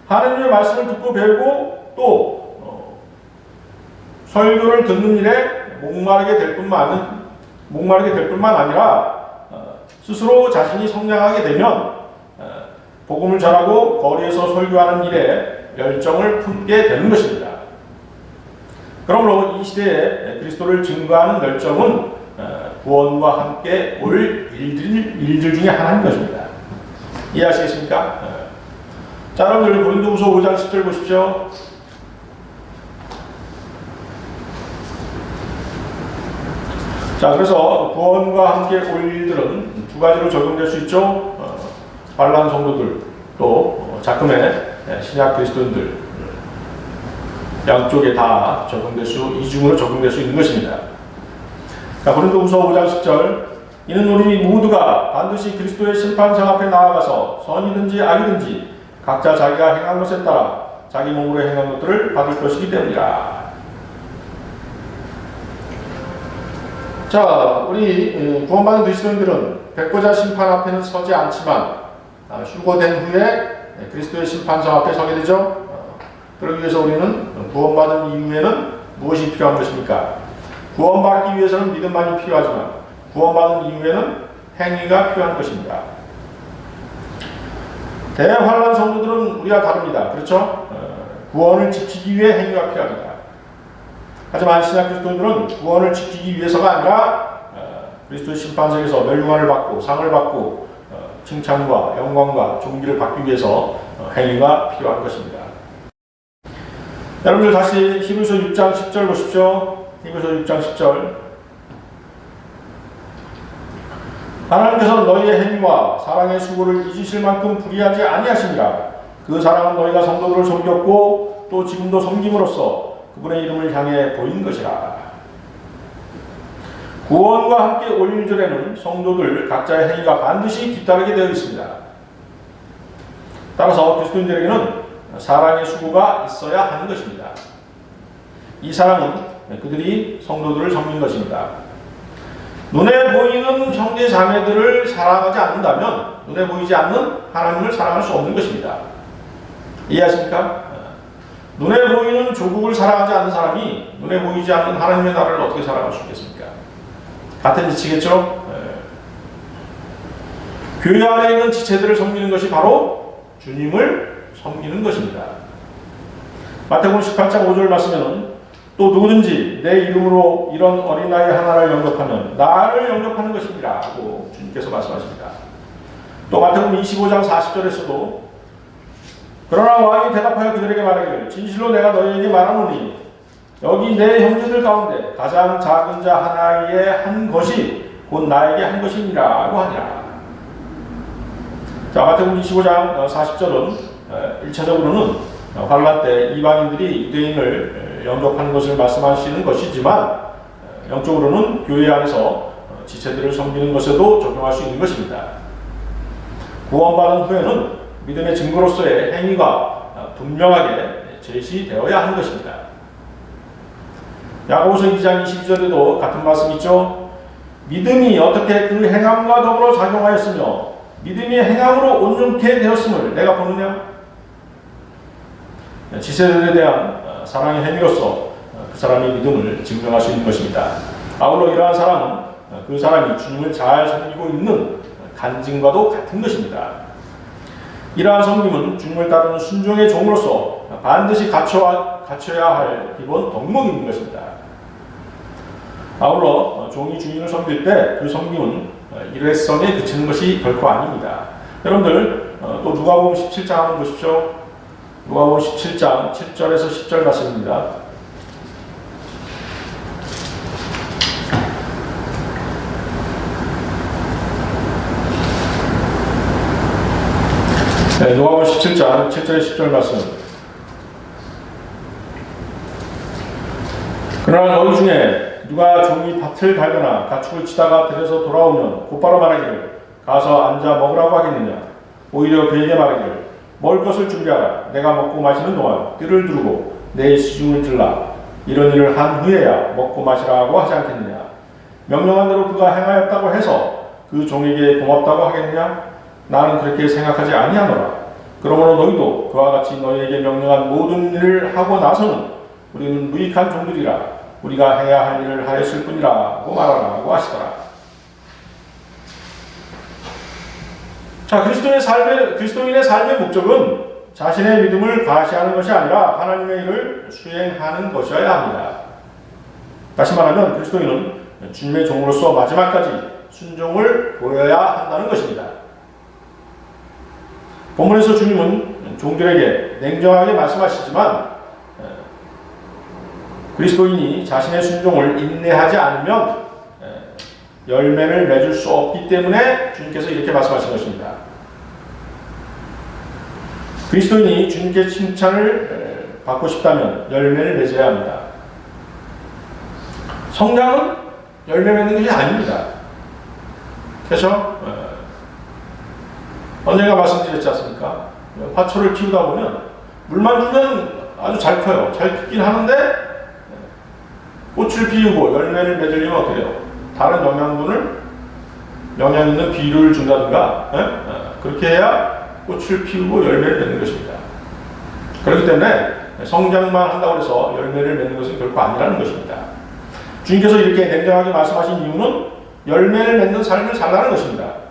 하나님의 말씀을 듣고 배우고 또 설교를 듣는 일에 목마르게 될 뿐만 아니라 스스로 자신이 성장하게 되면 복음을 전하고 거리에서 설교하는 일에 열정을 품게 되는 것입니다. 그러므로 이 시대에 그리스도를 증거하는 열정은 구원과 함께 올 일들 중에 하나인 것입니다. 이해하시겠습니까? 자, 여러분들 고린도후서 5장 10절 보십시오. 자, 그래서 구원과 함께 올 일들은 두 가지로 적용될 수 있죠. 반란 성도들 또 작금의 신약 그리스도인들 양쪽에 다 이중으로 적용될 수 있는 것입니다. 자, 고린도후서 5장 10절 이는 우리 모두가 반드시 그리스도의 심판상 앞에 나아가서 선이든지 악이든지 각자 자기가 행한 것에 따라 자기 몸으로 행한 것들을 받을 것이기 때문이라. 자, 우리 구원받은 그리스도인들은 백보자 심판 앞에는 서지 않지만 휴거된 후에 그리스도의 심판상 앞에 서게 되죠. 그러기 위해서 우리는 구원받은 이후에는 무엇이 필요한 것입니까? 구원받기 위해서는 믿음만이 필요하지만 구원받은 이후에는 행위가 필요한 것입니다. 대환란 성도들은 우리와 다릅니다. 그렇죠? 구원을 지키기 위해 행위가 필요합니다. 하지만 신약 그리스도인들은 구원을 지키기 위해서가 아니라 그리스도의 심판석에서 멸류관을 받고 상을 받고 칭찬과 영광과 존귀를 받기 위해서 행위가 필요한 것입니다. 여러분들 다시 히브리서 6장 10절 보십시오. 히브리서 6장 10절. 하나님께서 너희의 행위와 사랑의 수고를 잊으실 만큼 불의하지 아니하시니라. 그 사랑은 너희가 성도들을 섬겼고 또 지금도 섬김으로써 그분의 이름을 향해 보인 것이라. 구원과 함께 올 1절에는 성도들 각자의 행위가 반드시 뒤따르게 되어 있습니다. 따라서 그리스도인들에게는 사랑의 수고가 있어야 하는 것입니다. 이 사랑은 그들이 성도들을 섬긴 것입니다. 눈에 보이는 형제 자매들을 사랑하지 않는다면 눈에 보이지 않는 하나님을 사랑할 수 없는 것입니다. 이해하십니까? 눈에 보이는 조국을 사랑하지 않는 사람이 눈에 보이지 않는 하나님의 나라를 어떻게 사랑할 수 있겠습니까? 같은 지치겠죠? 교회 안에 있는 지체들을 섬기는 것이 바로 주님을 섬기는 것입니다. 마태복음 18장 5절 말씀에는 또 누구든지 내 이름으로 이런 어린아이 하나를 영접하면 나를 영접하는 것이니라 하고 주님께서 말씀하십니다. 또 마태복음 25장 40절에서도 그러나 왕이 대답하여 그들에게 말하기를 진실로 내가 너희에게 말하노니 여기 내 형제들 가운데 가장 작은 자 하나의 한 것이 곧 나에게 한 것이니라고 하니라. 자, 마태복음 25장 40절은 1차적으로는 환란 때 이방인들이 유대인을 영접하는 것을 말씀하시는 것이지만 영적으로는 교회 안에서 지체들을 섬기는 것에도 적용할 수 있는 것입니다. 구원받은 후에는 믿음의 증거로서의 행위가 분명하게 제시되어야 하는 것입니다. 야고보서 2장 22절에도 같은 말씀이 있죠. 믿음이 어떻게 그 행함과 더불어 작용하였으며 믿음이 행함으로 온전케 되었음을 내가 보느냐? 지체들에 대한 사랑의 행위로서 그 사람의 믿음을 증명할 수 있는 것입니다. 아울러 이러한 사랑은 그 사람이 주님을 잘 섬기고 있는 간증과도 같은 것입니다. 이러한 섬김은 주님을 따르는 순종의 종으로서 반드시 갖춰야 할 기본 덕목인 것입니다. 아울러 종이 주인을 섬길 때 그 섬김은 일회성에 그치는 것이 결코 아닙니다. 여러분들 또 누가복음 17장 한번 보십시오. 누가복음 17장 7절에서 10절 말씀입니다. 네, 누가복음 17장 7절에 10절 말씀. 그러나 너희 중에 누가 종이 밭을 갈거나 가축을 치다가 들여서 돌아오면 곧바로 말하기를 가서 앉아 먹으라고 하겠느냐. 오히려 그에게 말하기를 먹을 것을 준비하라. 내가 먹고 마시는 동안 뜰을 두르고 내 시중을 들라. 이런 일을 한 후에야 먹고 마시라고 하지 않겠느냐. 명령한 대로 그가 행하였다고 해서 그 종에게 고맙다고 하겠느냐. 나는 그렇게 생각하지 아니하노라. 그러므로 너희도 그와 같이 너희에게 명령한 모든 일을 하고 나서는 우리는 무익한 종들이라. 우리가 해야 할 일을 하였을 뿐이라고 말하라고 하시더라. 자, 그리스도인의 삶의 목적은 자신의 믿음을 과시하는 것이 아니라 하나님의 일을 수행하는 것이어야 합니다. 다시 말하면 그리스도인은 주님의 종으로서 마지막까지 순종을 보여야 한다는 것입니다. 본문에서 주님은 종들에게 냉정하게 말씀하시지만 그리스도인이 자신의 순종을 인내하지 않으면 열매를 맺을 수 없기 때문에 주님께서 이렇게 말씀하신 것입니다. 그리스도인이 주님께 칭찬을 받고 싶다면 열매를 맺어야 합니다. 성장은 열매 맺는 것이 아닙니다. 그렇죠? 언젠가 말씀드렸지 않습니까? 화초를 키우다 보면 물만 주면 아주 잘 커요. 잘 크긴 하는데 꽃을 피우고 열매를 맺으려면 어떻게 해요? 다른 영양 있는 비료를 준다든가 그렇게 해야 꽃을 피우고 열매를 맺는 것입니다. 그렇기 때문에 성장만 한다고 해서 열매를 맺는 것은 결코 아니라는 것입니다. 주님께서 이렇게 냉정하게 말씀하신 이유는 열매를 맺는 삶을 살라는 것입니다.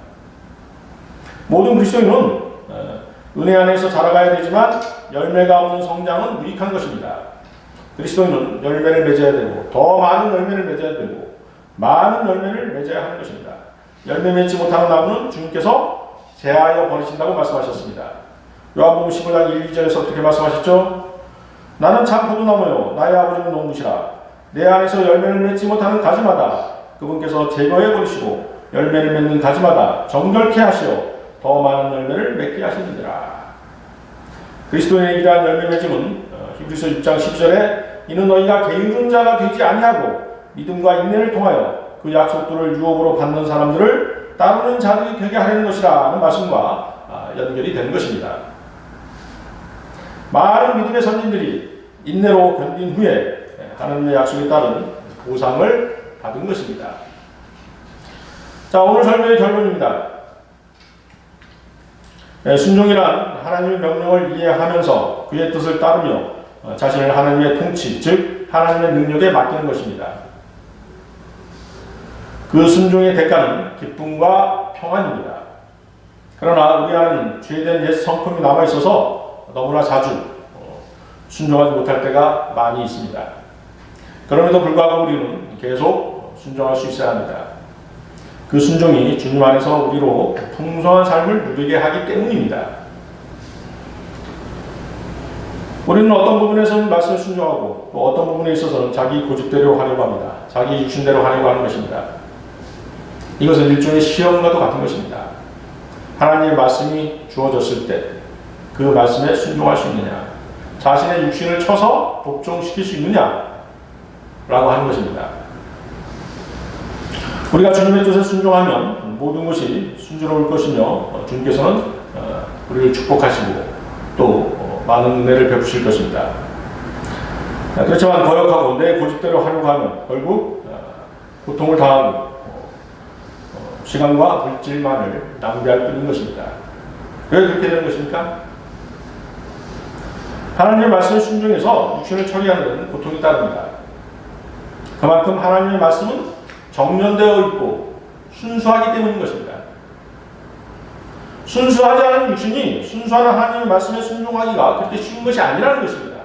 모든 그리스도인은 은혜 안에서 자라가야 되지만 열매가 없는 성장은 무익한 것입니다. 그리스도인은 열매를 맺어야 되고 더 많은 열매를 맺어야 되고 많은 열매를 맺어야 하는 것입니다. 열매 맺지 못하는 나무는 주님께서 제하여 버리신다고 말씀하셨습니다. 요한복음 15장 1, 2절에서 어떻게 말씀하셨죠? 나는 참 포도나무요 나의 아버지는 농부시라. 내 안에서 열매를 맺지 못하는 가지마다 그분께서 제거해 버리시고 열매를 맺는 가지마다 정결케 하시어 더 많은 열매를 맺게 하시느니라. 그리스도인에게 대한 열매 맺음은 히브리서 6장 10절에 이는 너희가 게으른 자가 되지 아니하고 믿음과 인내를 통하여 그 약속들을 유업으로 받는 사람들을 따르는 자들이 되게 하려는 것이라 하는 말씀과 연결이 되는 것입니다. 많은 믿음의 선진들이 인내로 견딘 후에 하나님의 약속에 따른 보상을 받은 것입니다. 자, 오늘 설교의 결론입니다. 순종이란 하나님의 명령을 이해하면서 그의 뜻을 따르며 자신을 하나님의 통치, 즉 하나님의 능력에 맡기는 것입니다. 그 순종의 대가는 기쁨과 평안입니다. 그러나 우리 안에는 죄된 옛 성품이 남아있어서 너무나 자주 순종하지 못할 때가 많이 있습니다. 그럼에도 불구하고 우리는 계속 순종할 수 있어야 합니다. 그 순종이 주님 안에서 우리로 풍성한 삶을 누리게 하기 때문입니다. 우리는 어떤 부분에서는 말씀을 순종하고 또 어떤 부분에 있어서는 자기 고집대로 하려고 합니다. 자기 육신대로 하려고 하는 것입니다. 이것은 일종의 시험과도 같은 것입니다. 하나님의 말씀이 주어졌을 때 그 말씀에 순종할 수 있느냐, 자신의 육신을 쳐서 복종시킬 수 있느냐 라고 하는 것입니다. 우리가 주님의 뜻에 순종하면 모든 것이 순조로울 것이며 주님께서는 우리를 축복하시고 또 많은 은혜를 베푸실 것입니다. 그렇지만 거역하고 내 고집대로 하려고 하면 결국 고통을 당하고 시간과 물질만을 낭비할 뿐인 것입니다. 왜 그렇게 되는 것입니까? 하나님의 말씀에 순종해서 육신을 처리하는 데는 고통이 따릅니다. 그만큼 하나님의 말씀은 정련되어 있고 순수하기 때문인 것입니다. 순수하지 않은 육신이 순수한 하나님의 말씀에 순종하기가 그렇게 쉬운 것이 아니라는 것입니다.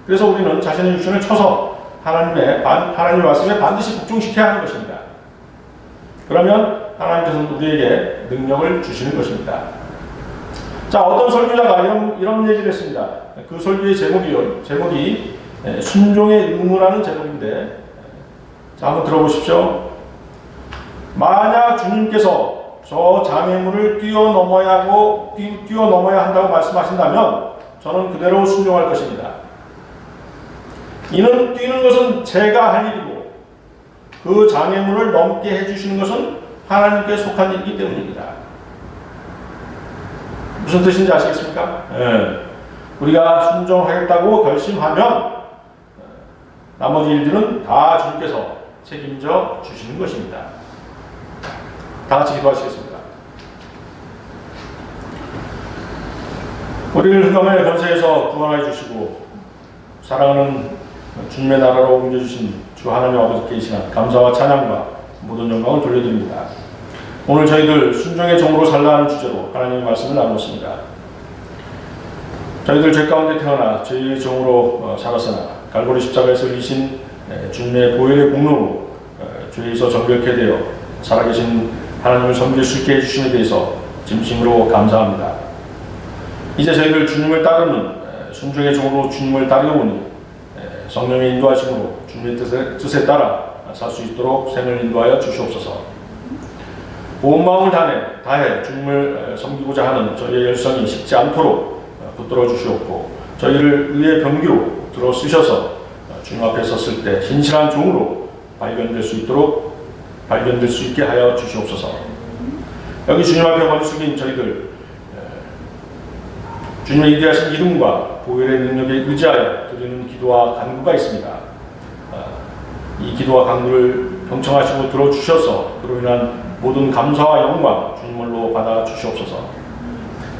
그래서 우리는 자신의 육신을 쳐서 하나님의 말씀에 반드시 복종시켜야 하는 것입니다. 그러면 하나님께서는 우리에게 능력을 주시는 것입니다. 자, 어떤 설교자가 이런 얘기를 했습니다. 그 설교의 제목이 순종의 의무라는 제목인데, 자, 한번 들어보십시오. 만약 주님께서 저 장애물을 뛰어넘어야 한다고 말씀하신다면 저는 그대로 순종할 것입니다. 이는 뛰는 것은 제가 할 일이고 그 장애물을 넘게 해주시는 것은 하나님께 속한 일이기 때문입니다. 무슨 뜻인지 아시겠습니까? 우리가 순종하겠다고 결심하면 나머지 일들은 다 주님께서 책임져 주시는 것입니다. 다 같이 기도하시겠습니다. 우리를 흑암의 권세에서 구원하여 주시고 사랑하는 주님의 나라로 옮겨주신 주 하나님 아버지께 이 시간 감사와 찬양과 모든 영광을 돌려드립니다. 오늘 저희들 순종의 종으로 살라 하는 주제로 하나님의 말씀을 나누었습니다. 저희들 죄 가운데 태어나 죄의 종으로 살았으나 갈보리 십자가에서 흘리신 주님의 보혈의 공로로 죄에서 정결케 되어 살아계신 하나님을 섬길 수 있게 해주심에 대해서 진심으로 감사합니다. 이제 저희들 주님을 따르는 순종의 종으로 주님을 따르오니 성령의 인도하심으로 주님의 뜻에 따라 살 수 있도록 생을 인도하여 주시옵소서. 온 마음을 다해 주님을 섬기고자 하는 저희의 열성이 식지 않도록 붙들어 주시옵고 저희를 의의 병기로 들어 쓰셔서 주님 앞에 섰을 때 신실한 종으로 발견될 수 있게 하여 주시옵소서. 여기 주님 앞에 머리 숙인 저희들 주님의 위대하신 이름과 보혈의 능력에 의지하여 드리는 기도와 간구가 있습니다. 이 기도와 간구를 경청하시고 들어주셔서 그로 인한 모든 감사와 영광 주님으로 받아 주시옵소서.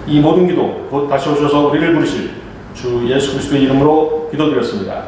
이 모든 기도 곧 다시 오셔서 우리를 부르실 주 예수 그리스도의 이름으로 기도드렸습니다.